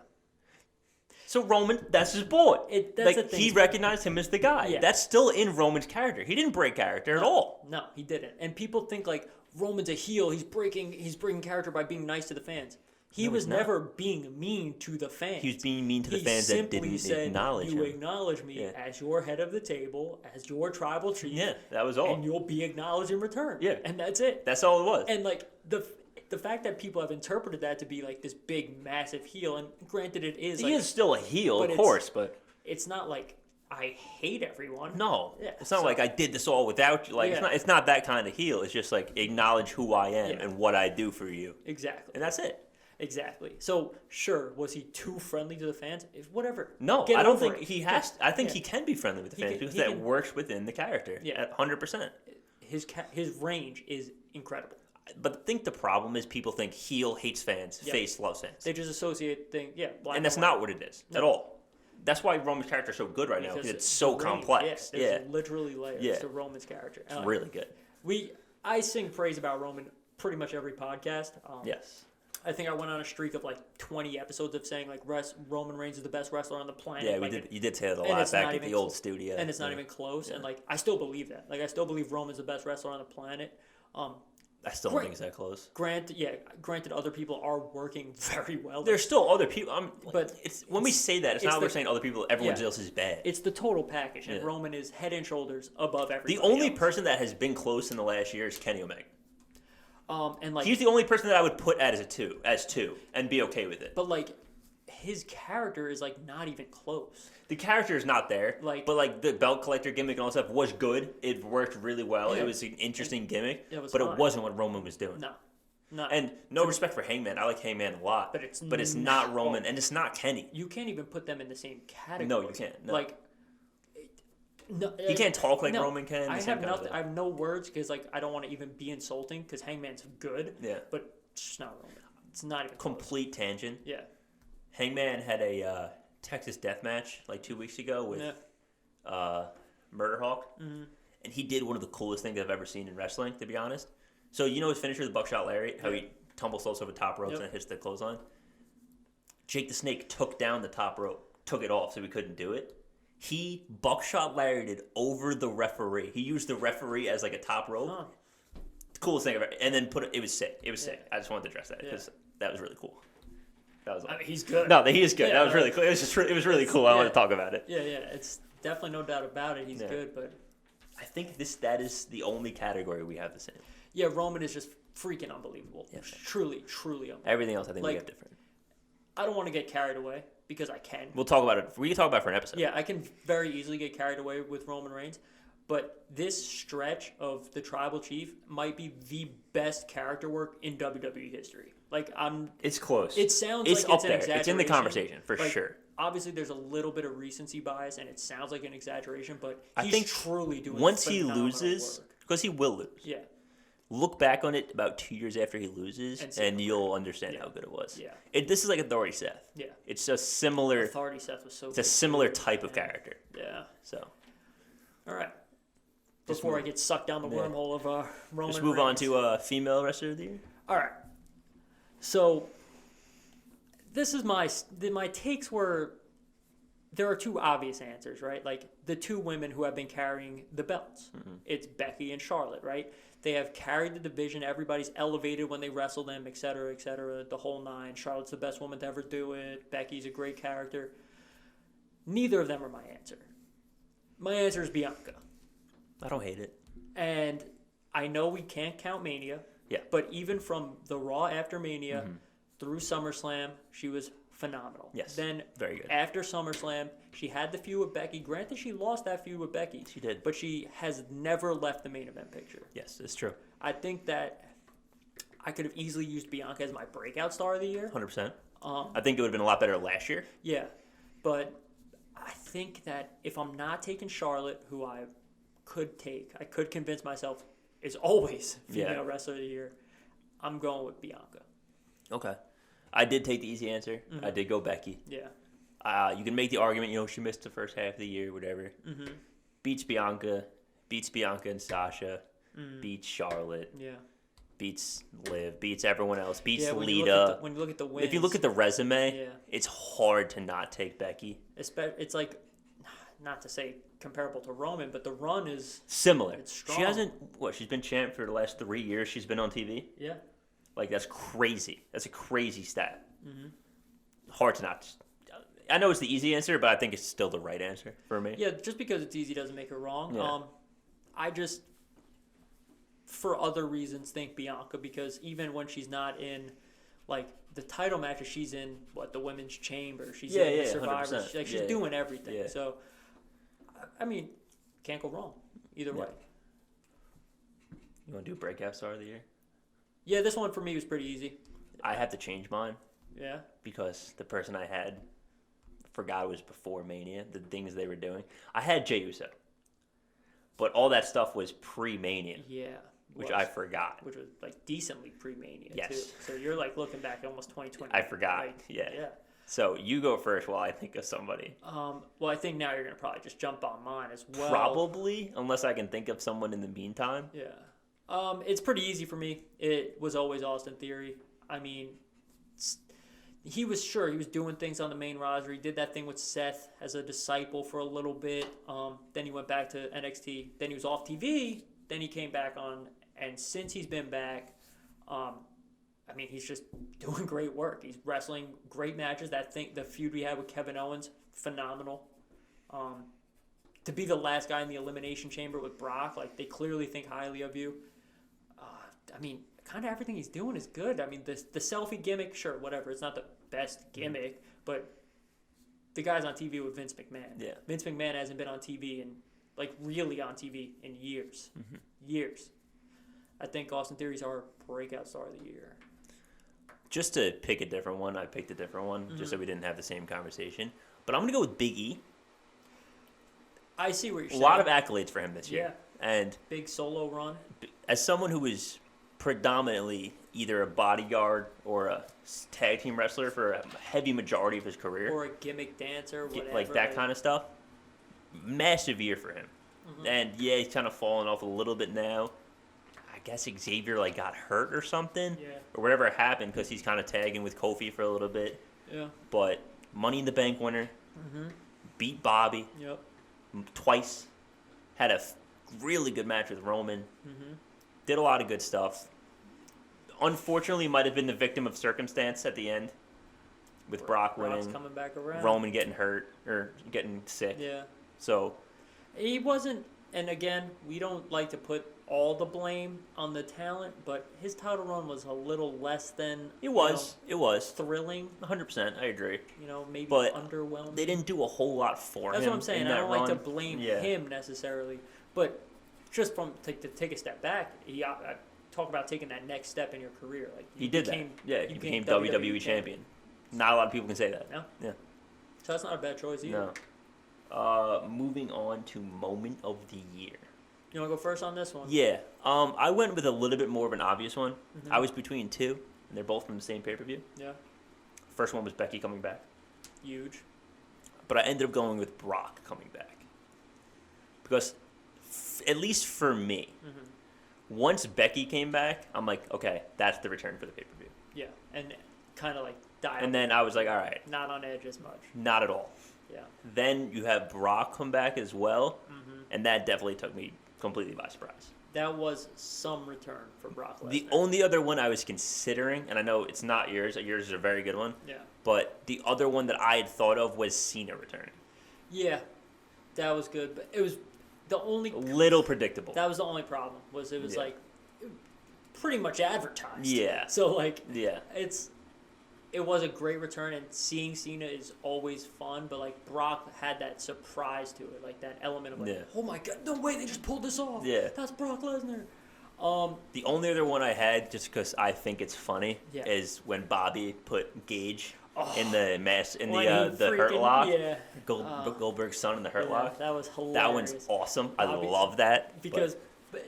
So Roman, that's his boy. That's the thing. He recognized him as the guy. Yeah. That's still in Roman's character. He didn't break character at all. No, he didn't. And people think like Roman's a heel. He's breaking character by being nice to the fans. He was never being mean to the fans. He was being mean to the fans that didn't acknowledge him. You acknowledge me as your head of the table, as your tribal chief. Yeah, that was all. And you'll be acknowledged in return. Yeah. And that's it. That's all it was. And like the fact that people have interpreted that to be like this big, massive heel, and granted it is. He is still a heel, of course, but it's not like I hate everyone. No, it's not like I did this all without you. Like it's not that kind of heel. It's just like acknowledge who I am and what I do for you. Exactly, and that's it. Exactly. So sure, was he too friendly to the fans? If no, I don't think he has. I think he can be friendly with the fans because that works within the character. Yeah, 100%. His range is incredible. But I think the problem is people think heel hates fans, face loves fans. They just associate things, and that's not what it is at all. That's why Roman's character is so good right now because it's so complex. There's literally layers to Roman's character. It's really good. I sing praise about Roman pretty much every podcast. Yes. I think I went on a streak of like 20 episodes of saying like Roman Reigns is the best wrestler on the planet. Yeah, you did say that a lot back at the old studio. And it's not even close. And like I still believe that. Like I still believe Roman's the best wrestler on the planet. I still don't think it's that close. Granted, other people are working very well. There's still other people. But when we say that, it's not we're saying other people, everyone else is bad. It's the total package, and Roman is head and shoulders above everybody. The only person that has been close in the last year is Kenny Omega. And like he's the only person that I would put as two, and be okay with it. But like, his character is like not even close. The character is not there. But like the belt collector gimmick and all that stuff was good. It worked really well. Yeah. It was an interesting gimmick. It wasn't what Roman was doing. No. And no respect for Hangman. I like Hangman a lot. But it's not Roman, and it's not Kenny. You can't even put them in the same category. No, you can't. No. Like. No, he can't talk like Roman can. I have no words because like I don't want to even be insulting because Hangman's good. Yeah. But it's just not Roman. It's not even complete tangent. Yeah. Hangman had a Texas death match like 2 weeks ago with Murder Hawk, and he did one of the coolest things I've ever seen in wrestling. To be honest, so you know his finisher, the buckshot lariat, how he tumbles close over top ropes and hits the clothesline. Jake the Snake took down the top rope, took it off, so he couldn't do it. He buckshot lariated over the referee. He used the referee as like a top rope. Huh. The coolest thing ever. And then it was sick. It was sick. I just wanted to address that because that was really cool. That was. I mean, he's good. No, he is good. That was really cool. It was really cool. I want to talk about it. Yeah. It's definitely no doubt about it. He's good, but I think that is the only category we have the same. Yeah, Roman is just freaking unbelievable. Yeah. Truly unbelievable. Everything else I think we have different. I don't want to get carried away. Because I can. We'll talk about it. We can talk about it for an episode. Yeah, I can very easily get carried away with Roman Reigns. But this stretch of the Tribal Chief might be the best character work in WWE history. It's close. It sounds it's like up it's an there. exaggeration. It's in the conversation, for sure. Obviously, there's a little bit of recency bias, and it sounds like an exaggeration, but I think truly doing once he loses, because he will lose. Yeah. Look back on it about 2 years after he loses, and you'll understand how good it was. Yeah. This is like Authority Seth. Yeah. It's a similar. Authority Seth was so. It's a similar type of character. Yeah. So. All right. Before I get sucked down the wormhole of Roman Reigns. Let's move on to female wrestler of the year. All right. So. This is my takes were. There are two obvious answers, right? Like the two women who have been carrying the belts. Mm-hmm. It's Becky and Charlotte, right? They have carried the division. Everybody's elevated when they wrestle them, et cetera, the whole nine. Charlotte's the best woman to ever do it. Becky's a great character. Neither of them are my answer. My answer is Bianca. I don't hate it. And I know we can't count Mania. Yeah. But even from the Raw after Mania through SummerSlam, she was phenomenal. Yes. Then very good. After SummerSlam, she had the feud with Becky. Granted, she lost that feud with Becky. She did. But she has never left the main event picture. Yes, it's true. I think that I could have easily used Bianca as my breakout star of the year. 100%. I think it would have been a lot better last year. Yeah, but I think that if I'm not taking Charlotte, who I could convince myself is always female wrestler of the year, I'm going with Bianca. Okay. I did take the easy answer. I did go Becky. Yeah. You can make the argument, she missed the first half of the year, whatever. Beats Bianca and Sasha, beats Charlotte. Yeah. Beats Liv, beats everyone else, beats when Lita. When you look at the wins, if you look at the resume, it's hard to not take Becky. It's like, not to say comparable to Roman, but the run is similar. It's strong. She hasn't, she's been champ for the last 3 years. She's been on TV. Yeah. Like, that's crazy. That's a crazy stat. Hard to not. I know it's the easy answer, but I think it's still the right answer for me. Yeah, just because it's easy doesn't make her wrong. Yeah. I just, for other reasons, think Bianca, because even when she's not in, like, the title matches, she's in, the Women's Chamber. She's in the Survivor. She's doing everything. Yeah. So, I mean, can't go wrong either way. You want to do breakout star of the year? Yeah, this one for me was pretty easy. I have to change mine. Yeah. Because the person I had, forgot it was before Mania, the things they were doing. I had Jey Uso. But all that stuff was pre-Mania. Yeah. Which I forgot. Which was, like, decently pre-Mania, yes. too. So you're, like, looking back at almost 2020. I forgot. Like, yeah. So you go first while I think of somebody. Well, I think now you're going to probably just jump on mine as well. Probably, unless I can think of someone in the meantime. Yeah. It's pretty easy for me. It was always Austin Theory. I mean, he was doing things on the main roster. He did that thing with Seth as a disciple for a little bit. Then he went back to NXT. Then he was off TV. Then he came back on. And since he's been back, I mean, he's just doing great work. He's wrestling great matches. The feud we had with Kevin Owens, phenomenal. To be the last guy in the Elimination Chamber with Brock, like, they clearly think highly of you. I mean, kind of everything he's doing is good. I mean, the selfie gimmick, sure, whatever. It's not the best gimmick, but the guy's on TV with Vince McMahon. Yeah. Vince McMahon hasn't been on TV really on TV in years. Years. I think Austin Theory's our breakout star of the year. Just to pick a different one, I picked a different one, just so we didn't have the same conversation. But I'm going to go with Big E. I see what you're saying. A lot of accolades for him this year. Yeah. And big solo run. As someone who is predominantly either a bodyguard or a tag team wrestler for a heavy majority of his career. Or a gimmick dancer, whatever. Like that kind of stuff. Massive year for him. And yeah, he's kind of fallen off a little bit now. I guess Xavier got hurt or something. Yeah. Or whatever happened, because he's kind of tagging with Kofi for a little bit. Yeah. But Money in the Bank winner. Beat Bobby. Yep. Twice. Had a really good match with Roman. Did a lot of good stuff. Unfortunately, might have been the victim of circumstance at the end. With Brock winning. Coming back around. Roman getting hurt or getting sick. Yeah. So. He wasn't, and again, we don't like to put all the blame on the talent, but his title run was a little less than it was thrilling. 100%, I agree. Maybe but underwhelming. They didn't do a whole lot for That's him. That's what I'm saying. I don't like to blame him necessarily, but just to take a step back, I talk about taking that next step in your career. Like he did that. Yeah, he became WWE champion. Not a lot of people can say that. No. Yeah. So that's not a bad choice either. No. Moving on to moment of the year. You want to go first on this one? Yeah. I went with a little bit more of an obvious one. I was between two, and they're both from the same pay-per-view. Yeah. First one was Becky coming back. Huge. But I ended up going with Brock coming back. Because, at least for me, once Becky came back, I'm like, okay, that's the return for the pay-per-view. Yeah, and kind of dialed. And then I was like, all right. Not on edge as much. Not at all. Yeah. Then you have Brock come back as well, and that definitely took me completely by surprise. That was some return for Brock Lesnar. The only other one I was considering, and I know it's not yours. Yours is a very good one. Yeah. But the other one that I had thought of was Cena returning. Yeah, that was good, but it was the only... A little predictable. That was the only problem, was it was pretty much advertised. Yeah. So yeah. It was a great return, and seeing Cena is always fun, but Brock had that surprise to it, that element of oh my god, no way, they just pulled this off. Yeah. That's Brock Lesnar. The only other one I had, just because I think it's funny, is when Bobby put Gage in the Hurt Lock. Yeah. Goldberg's son in the Hurt Lock. That was hilarious. That one's awesome. I love that. Because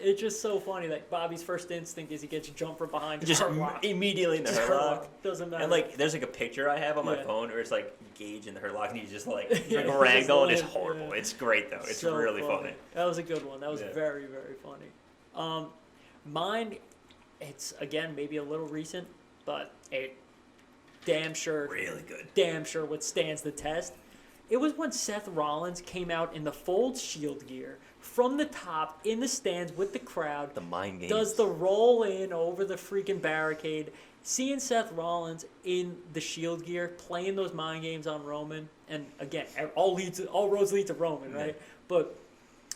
it's just so funny. Like, Bobby's first instinct is he gets jumped from behind. Just immediately in the Hurt Lock. Doesn't matter. And, like, there's, like, a picture I have on my phone where it's, like, Gage in the Hurt Lock, and he's just, like ragdoll. It's horrible. It's great, though. It's so really funny. That was a good one. That was very, very funny. Mine, it's, again, maybe a little recent, but it damn sure withstands the test. It was when Seth Rollins came out in the full Shield gear from the top in the stands with the crowd. The mind games. Does the roll in over the freaking barricade. Seeing Seth Rollins in the Shield gear playing those mind games on Roman, and again, all roads lead to Roman, right? Yeah. But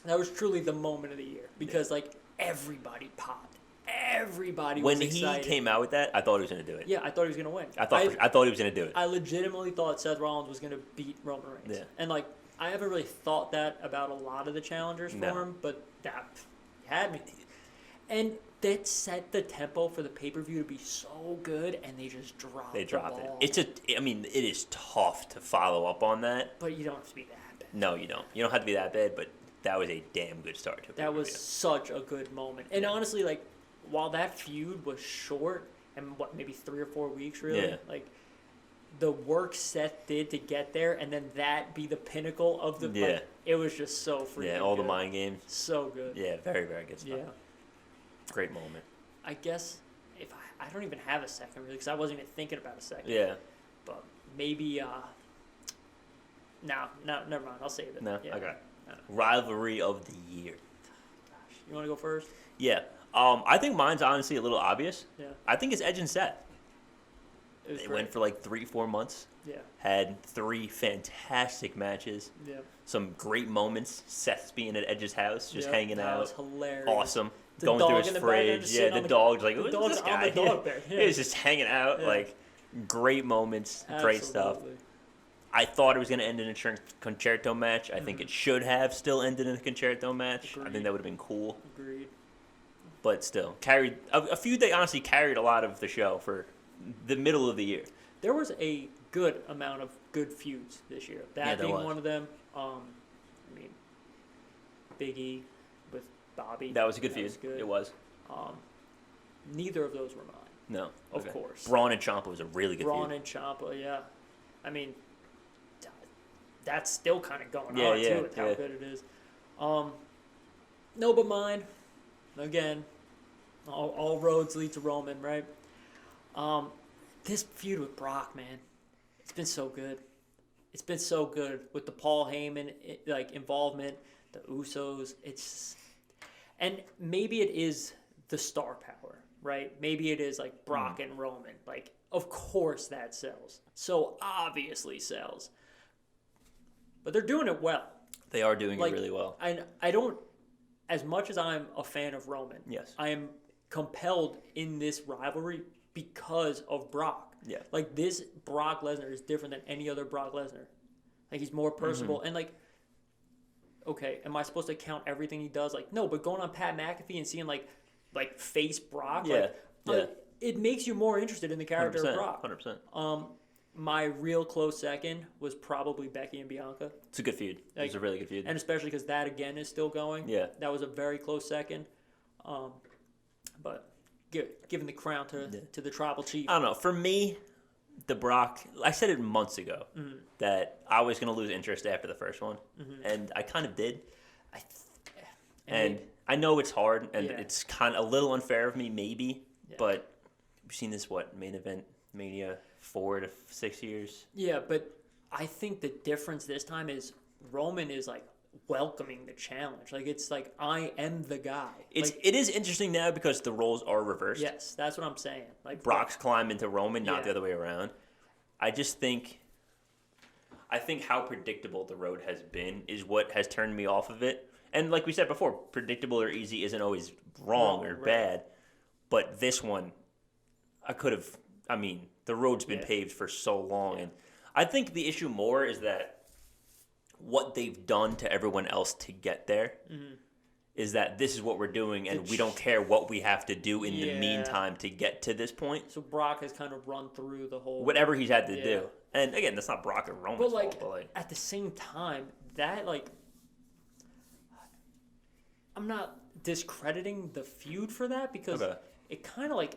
that was truly the moment of the year because like everybody popped. Everybody was excited. When he came out with that, I thought he was going to do it. Yeah, I thought he was going to win. I thought he was going to do it. I legitimately thought Seth Rollins was going to beat Roman Reigns. Yeah. And, like, I haven't really thought that about a lot of the challengers for him, but that had me. And that set the tempo for the pay-per-view to be so good, and they just dropped the ball. It is tough to follow up on that. But you don't have to be that bad. No, you don't. You don't have to be that bad, but that was a damn good start to it. That was such a good moment. And honestly, like, while that feud was short, and maybe 3 or 4 weeks, really, like, the work Seth did to get there, and then that be the pinnacle of the like, it was just so freaking Yeah, all good. The mind games. So good. Yeah, very, very good stuff. Yeah. Great moment. I guess if I don't even have a second, really, because I wasn't even thinking about a second. Yeah. But maybe, no, never mind. I'll save it. No? Yeah. Okay. Rivalry of the year. Gosh, you want to go first? Yeah. I think mine's honestly a little obvious. Yeah. I think it's Edge and Seth. They went for like 3-4 months. Yeah. Had 3 fantastic matches. Yeah. Some great moments. Seth's being at Edge's house, just hanging out. That was hilarious. Awesome. Going through his fridge. Yeah, the dog's like, who's this guy? On the dog bed. Yeah. He was just hanging out. Yeah. Like, great moments. Absolutely. Great stuff. I thought it was going to end in a concerto match. I think it should have still ended in a concerto match. Agreed. I think that would have been cool. Agreed. But still, carried a feud. They honestly carried a lot of the show for the middle of the year. There was a good amount of good feuds this year. That being one of them. I mean, Big E with Bobby. That was a good feud. It was. Neither of those were mine. No, of course. Braun and Ciampa was a really good feud. Braun and Ciampa, yeah. I mean, that's still kind of going on too with how good it is. No, but mine. Again, all roads lead to Roman, right? This feud with Brock, man, it's been so good. It's been so good with the Paul Heyman involvement, the Usos. And maybe it is the star power, right? Maybe it is like Brock and Roman. Like, of course that sells. So obviously sells. But they're doing it well. They are doing it really well. I don't. As much as I'm a fan of Roman, yes, I am compelled in this rivalry because of Brock. Yeah. Like, this Brock Lesnar is different than any other Brock Lesnar. Like, he's more personable. And, like, okay, am I supposed to count everything he does? Like, no, but going on Pat McAfee and seeing, like face Brock, it makes you more interested in the character of Brock. 100%. My real close second was probably Becky and Bianca. It's a good feud. It was a really good feud. And especially because that, again, is still going. Yeah. That was a very close second. But giving the crown to the Tribal Chief. I don't know. For me, the Brock, I said it months ago that I was going to lose interest after the first one. And I kind of did. I know it's hard, and it's kind of a little unfair of me, maybe. Yeah. But we've seen this, main event, Mania, 4 to 6 years. Yeah, but I think the difference this time is Roman is like welcoming the challenge. Like, it's like, I am the guy. It is interesting now because the roles are reversed. Yes, that's what I'm saying. Like, Brock's climbed into Roman, not the other way around. I think how predictable the road has been is what has turned me off of it. And like we said before, predictable or easy isn't always wrong or bad. But this one, the road's been paved for so long. And I think the issue more is that what they've done to everyone else to get there is that this is what we're doing, and we don't care what we have to do in the meantime to get to this point. So Brock has kind of run through the whole... Whatever he's had to do. And, again, that's not Brock or Roman's fault, but, like... At the same time, that, like... I'm not discrediting the feud for that, because it kind of, like...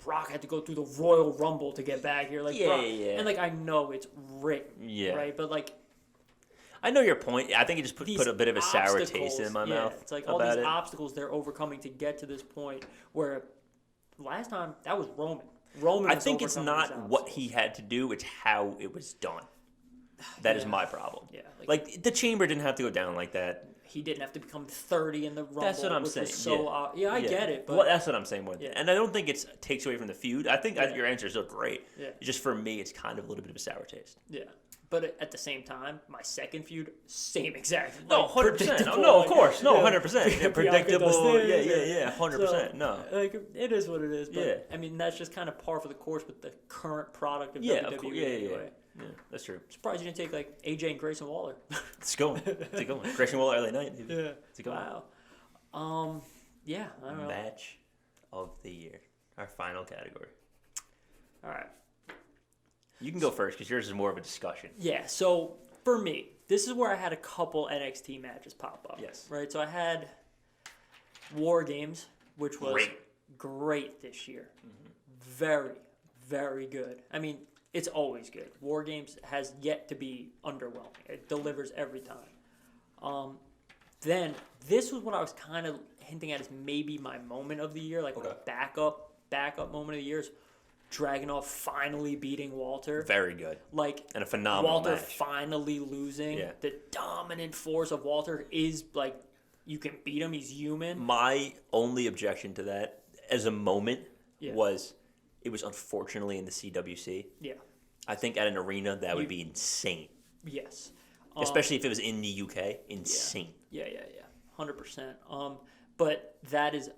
Brock had to go through the Royal Rumble to get back here. Like, Brock, and, like, I know it's written, right? But, like... I know your point. I think it just put a bit of a sour taste in my mouth. It's like all these obstacles they're overcoming to get to this point where last time that was Roman. I think it's not what he had to do, it's how it was done. That is my problem. Yeah. Like the Chamber didn't have to go down like that. He didn't have to become 30 in the Rumble. That's what I'm saying. I get it. But that's what I'm saying with it. And I don't think it takes away from the feud. I think your answer is still great. Yeah. It's just for me, it's kind of a little bit of a sour taste. Yeah. But at the same time, my second feud, same exact. No, 100%. No, of course. No, 100%. Predictable. Yeah. 100%. No. Like, it is what it is. But, I mean, that's just kind of par for the course with the current product of WWE. Yeah, that's true. Surprised you didn't take, like, AJ and Grayson Waller. Let's go. Grayson Waller, LA Knight. Yeah. Wow. I don't know. Match of the year. Our final category. All right. You can go first because yours is more of a discussion. Yeah, so for me, this is where I had a couple NXT matches pop up. Yes. Right, so I had War Games, which was great this year. Mm-hmm. Very, very good. I mean, it's always good. War Games has yet to be underwhelming. It delivers every time. Then, this was what I was kind of hinting at as maybe my moment of the year, like a backup moment of the year is Dragunov finally beating Walter. Very good. Like, and a phenomenal Walter match. Finally losing. Yeah. The dominant force of Walter is, like, you can beat him. He's human. My only objection to that as a moment was it was unfortunately in the CWC. Yeah. I think at an arena that would be insane. Yes. Especially if it was in the UK. Insane. Yeah. 100%. But that is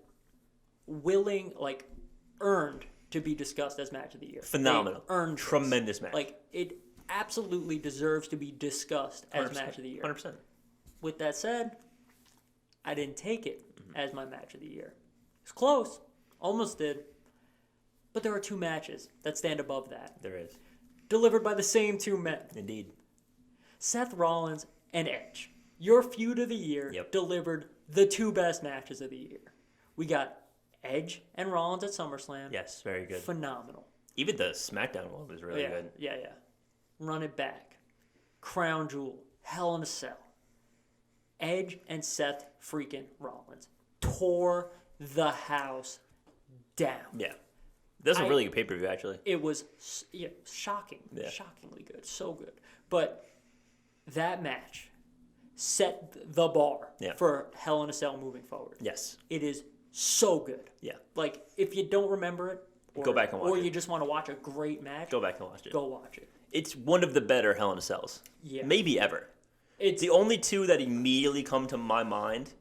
earned to be discussed as match of the year. Phenomenal. Tremendous match. Like, it absolutely deserves to be discussed as match of the year. 100%. With that said, I didn't take it as my match of the year. It's close. Almost did. But there are two matches that stand above that. There is. Delivered by the same two men. Indeed. Seth Rollins and Edge. Your feud of the year delivered the two best matches of the year. We got Edge and Rollins at SummerSlam. Yes, very good. Phenomenal. Even the SmackDown one was really good. Yeah. Run it back. Crown Jewel. Hell in a Cell. Edge and Seth freaking Rollins tore the house down. Yeah. That's a really good pay-per-view, actually. It was shocking. Yeah. Shockingly good. So good. But that match set the bar for Hell in a Cell moving forward. Yes. It is so good. Yeah. Like, if you don't remember it, go back and watch it. Or you just want to watch a great match, go back and watch it. Go watch it. It's one of the better Hell in a Cells. Yeah. Maybe ever. It's the only two that immediately come to my mind.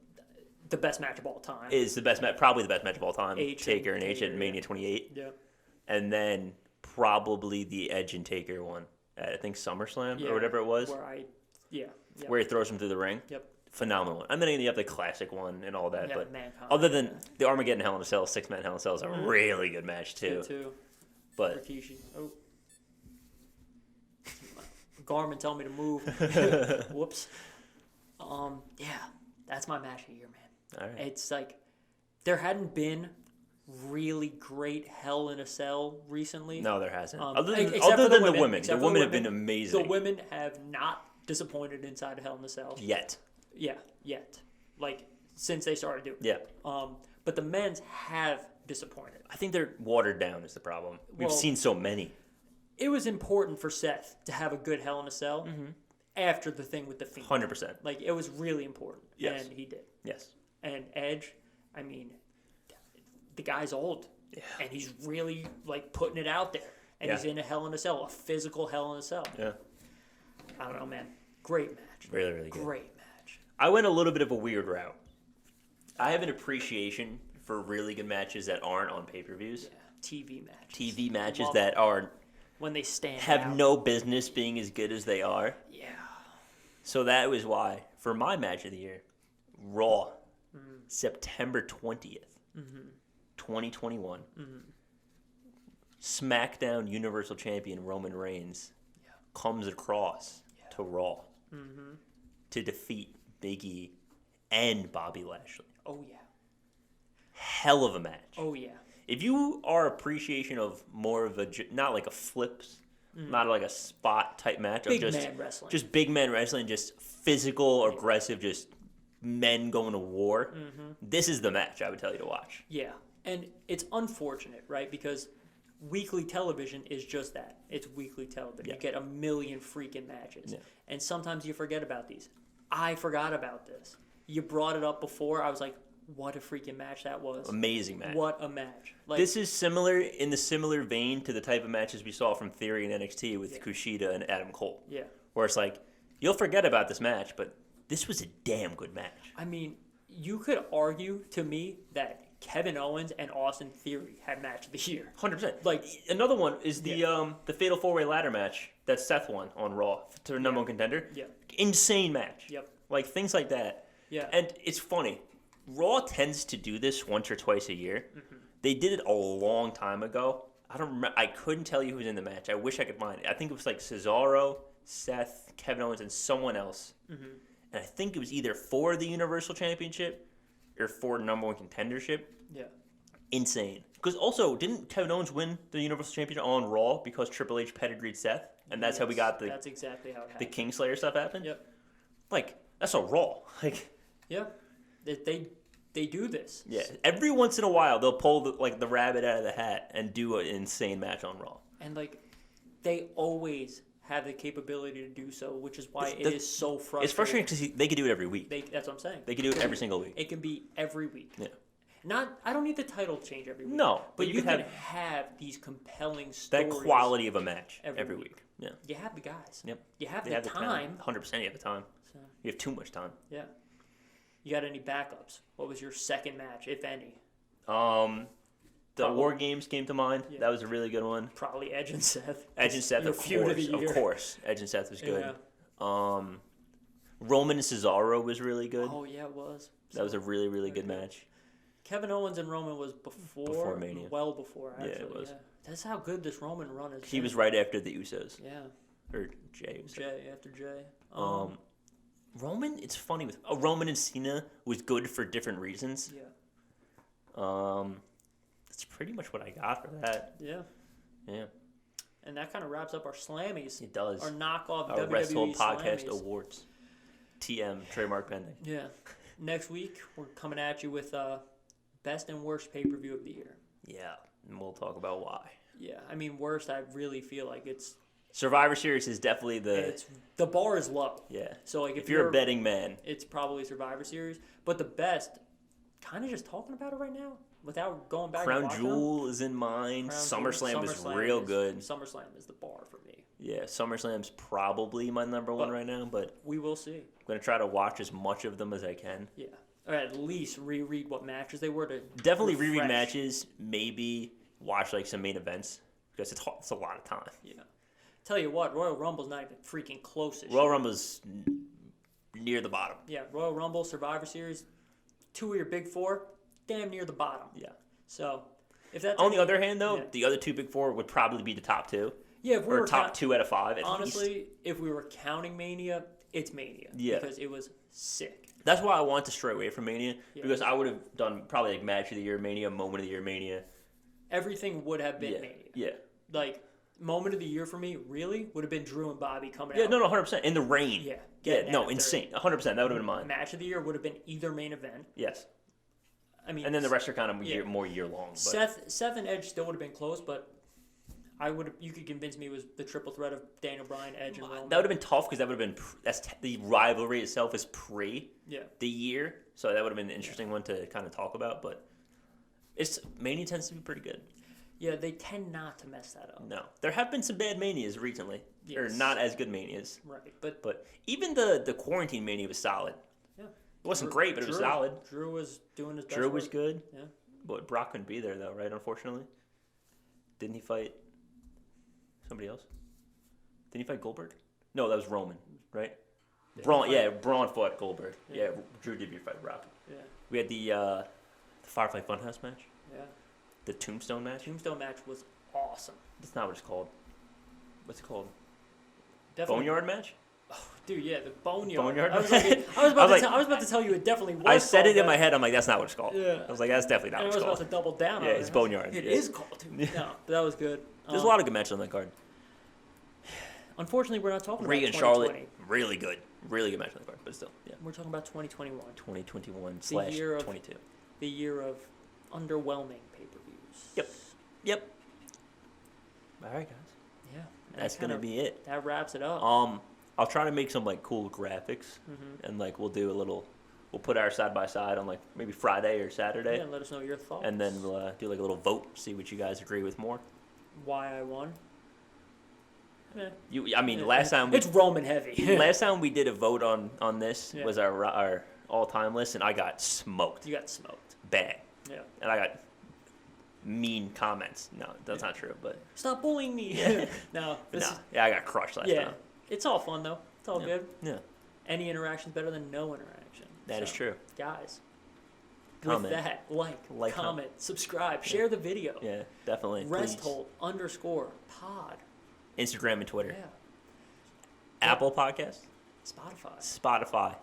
The best match of all time. Is the best match, probably the best match of all time. Taker and Edge at Mania 28. Yeah. And then probably the Edge and Taker one at, I think, SummerSlam or whatever it was. Where he throws him through the ring. Yep. Phenomenal one. I mean, you have the classic one and all that, but Mankind, other than the Armageddon Hell in a Cell, 6-man Hell in a Cell is a really good match too. But Rikishi. Oh. Garmin telling me to move. Whoops. That's my match of the year, man. All right. It's like there hadn't been really great Hell in a Cell recently. No, there hasn't. Other than the women. The women have been amazing. The women have not disappointed inside Hell in a Cell. Yet. Yeah, yet. Like, since they started doing it. Yeah. But the men's have disappointed. I think they're watered down is the problem. We've seen so many. It was important for Seth to have a good Hell in a Cell after the thing with the Fiend. 100%. Like, it was really important. Yes. And he did. Yes. And Edge, I mean, the guy's old. Yeah. And he's really, like, putting it out there. And he's in a Hell in a Cell, a physical Hell in a Cell. Yeah. I don't know, man. Great match. Really, really good. Great match. I went a little bit of a weird route. I have an appreciation for really good matches that aren't on pay-per-views. Yeah. TV matches. TV matches that are... When they stand have out. no business being as good as they are. Yeah. So that was why, for my match of the year, Raw September 20th, 2021. SmackDown Universal Champion Roman Reigns comes across to Raw to defeat Big E and Bobby Lashley. Oh, yeah. Hell of a match. Oh, yeah. If you are appreciation of more of a, not like a flips, not like a spot type match. Big man wrestling. Just big man wrestling, just physical, aggressive, just men going to war. This is the match I would tell you to watch. Yeah. And it's unfortunate, right? Because weekly television is just that. It's weekly television. You get a million freaking matches. Yeah. And sometimes you forget about these. I forgot about this. You brought it up before. I was like, what a freaking match that was. Amazing match. What a match. Like, this is in the similar vein to the type of matches we saw from Theory and NXT with Kushida and Adam Cole. Yeah. Where it's like, you'll forget about this match, but this was a damn good match. I mean, you could argue to me that Kevin Owens and Austin Theory had match of the year. 100%. Like, another one is the Fatal 4-Way Ladder match that Seth won on Raw to the number one contender. Yeah. Insane match. Yep. Like, things like that. Yeah. And it's funny. Raw tends to do this once or twice a year. They did it a long time ago. I don't remember. I couldn't tell you who was in the match. I wish I could find it. I think it was like Cesaro, Seth, Kevin Owens, and someone else. And I think it was either for the Universal Championship or for number one contendership. Yeah. Insane. Because also, didn't Kevin Owens win the Universal Championship on Raw because Triple H pedigreed Seth? And that's how we got the... That's exactly how it happened. The Kingslayer stuff happened? Yep. Like, that's a Raw. Like... Yeah. They do this. Yeah. Every once in a while, they'll pull the rabbit out of the hat and do an insane match on Raw. And, they always have the capability to do so, which is why it is so frustrating. It's frustrating because they could do it every week. That's what I'm saying. They could do it every single week. It can be every week. Yeah. I don't need the title change every week. No. But you can have these compelling stories. That quality of a match every week. Yeah. You have the guys. Yep. You have the time. 100% you have the time. So. You have too much time. Yeah. You got any backups? What was your second match, if any? The War Games came to mind. Yeah. That was a really good one. Probably Edge and Seth. Edge and Seth, of course. Edge and Seth was good. Yeah. Roman and Cesaro was really good. Oh, yeah, it was. That was a really, really good match. Kevin Owens and Roman was before Mania. Well before, actually. Yeah, it was. Yeah. That's how good this Roman run is. He was right after the Usos. Yeah. Or Jay. After Jay. Roman, it's funny with Roman and Cena was good for different reasons. Yeah. That's pretty much what I got for that. Yeah. Yeah. And that kind of wraps up our Slammies. It does. Our knockoff our WWE Wrestle Podcast Slammies. Awards. TM, trademark pending. Yeah. Next week, we're coming at you with best and worst pay-per-view of the year. Yeah. And we'll talk about why. Yeah. I mean, worst, I really feel like it's... Survivor Series is definitely the bar is low. Yeah. So if you're a betting man, it's probably Survivor Series. But the best, kind of just talking about it right now without going back. Crown Jewel is in mind. SummerSlam is real good. SummerSlam is the bar for me. Yeah, SummerSlam's probably my number one right now, but we will see. I'm gonna try to watch as much of them as I can. Yeah, or at least reread what matches they were to. Definitely reread matches. Maybe watch some main events because it's a lot of time. Yeah. Tell you what, Royal Rumble's not even freaking close this Royal Rumble's near the bottom. Yeah, Royal Rumble, Survivor Series, 2 of your big four, damn near the bottom. Yeah. So, if that's... On the other hand, though, the other 2 big four would probably be the top 2. Yeah, if we were top 2 out of 5 at honestly, least. If we were counting Mania, it's Mania. Yeah. Because it was sick. That's why I want to stray away from Mania, because I would have done probably Match of the Year Mania, Moment of the Year Mania. Everything would have been Mania. Yeah. Moment of the year for me, really, would have been Drew and Bobby coming out. Yeah, no, 100%. In the rain. Yeah. No, insane. 100%. That would have been mine. Match of the year would have been either main event. Yes. I mean, and then the rest are kind of more year-long. But. Seth and Edge still would have been close, but you could convince me it was the triple threat of Daniel Bryan, Edge, and Roman. That would have been tough because that would have been the rivalry itself is the year, so that would have been an interesting one to kind of talk about. But Mania tends to be pretty good. Yeah, they tend not to mess that up. No. There have been some bad Manias recently. Yes. Or not as good Manias. Right. But even the quarantine Mania was solid. Yeah. It wasn't great, but it was solid. Drew was doing his best Drew was good. Yeah. But Brock couldn't be there, though, right, unfortunately? Didn't he fight somebody else? Didn't he fight Goldberg? No, that was Roman, right? Braun fought Goldberg. Yeah, Drew did fight Rob. Yeah. We had the Firefly Funhouse match. Yeah. The Tombstone match. Tombstone match was awesome. That's not what it's called. What's it called? Definitely. Boneyard match? Oh, dude, yeah, the Boneyard. Boneyard I was about to tell you it definitely was. I said it in my head. I'm like, that's not what it's called. Yeah. I was like, that's definitely not what it's called. I was about to double down on it. Yeah, it's Boneyard. It is called. No, but that was good. There's a lot of good matches on that card. Unfortunately, we're not talking Rhea about and Charlotte, really good match on the card, but still, yeah. We're talking about 2021. 2021/22. The year of underwhelming pay-per-views. Yep. All right, guys. Yeah. That's gonna be it. That wraps it up. I'll try to make some like cool graphics, and like we'll put our side by side on like maybe Friday or Saturday. Yeah, and let us know your thoughts. And then we'll do like a little vote, see what you guys agree with more. Why I won. Last time it's Roman heavy. Last time we did a vote on this was our all-time list, and I got smoked. You got smoked. Bad. Yeah. And I got mean comments. No, that's not true. But stop bullying me. No. I got crushed last time. It's all fun though. It's all good. Yeah. Any interaction's better than no interaction. That is true. Guys. Comment. With that, like comment, subscribe, share the video. Yeah, definitely. Resthold_pod. Instagram and Twitter. Yeah. Apple Podcast. Spotify.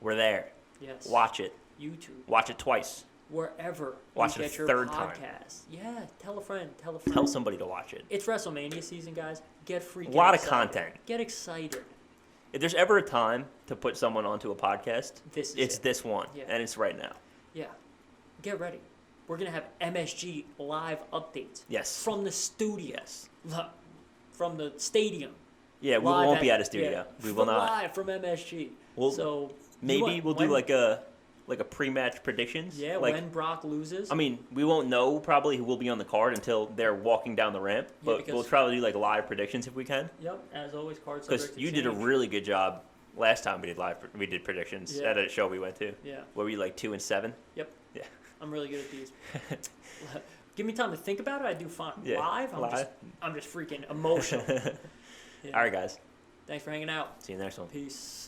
We're there. Yes. Watch it. YouTube. Watch it twice. Wherever watch you it get your third podcast. Time. Yeah, tell a friend. Tell somebody to watch it. It's WrestleMania season, guys. Get freaking excited. A lot of content. Get excited. If there's ever a time to put someone onto a podcast, it's this one, and it's right now. Yeah. Get ready. We're going to have MSG live updates. Yes. From the studio. Yes. From the stadium. Yeah, we won't be at a studio. Yeah, we will not. Live from MSG. So maybe we'll do like a pre-match predictions. Yeah, when Brock loses. I mean, we won't know probably who will be on the card until they're walking down the ramp, but we'll probably do like live predictions if we can. Yep, as always, cards. Because you did a really good job last time we did predictions at a show we went to. Yeah. Were we like 2-7? Yep. Yeah. I'm really good at these. Give me time to think about it. I do fine. Yeah. Live, I'm just freaking emotional. All right, guys. Thanks for hanging out. See you next one. Peace.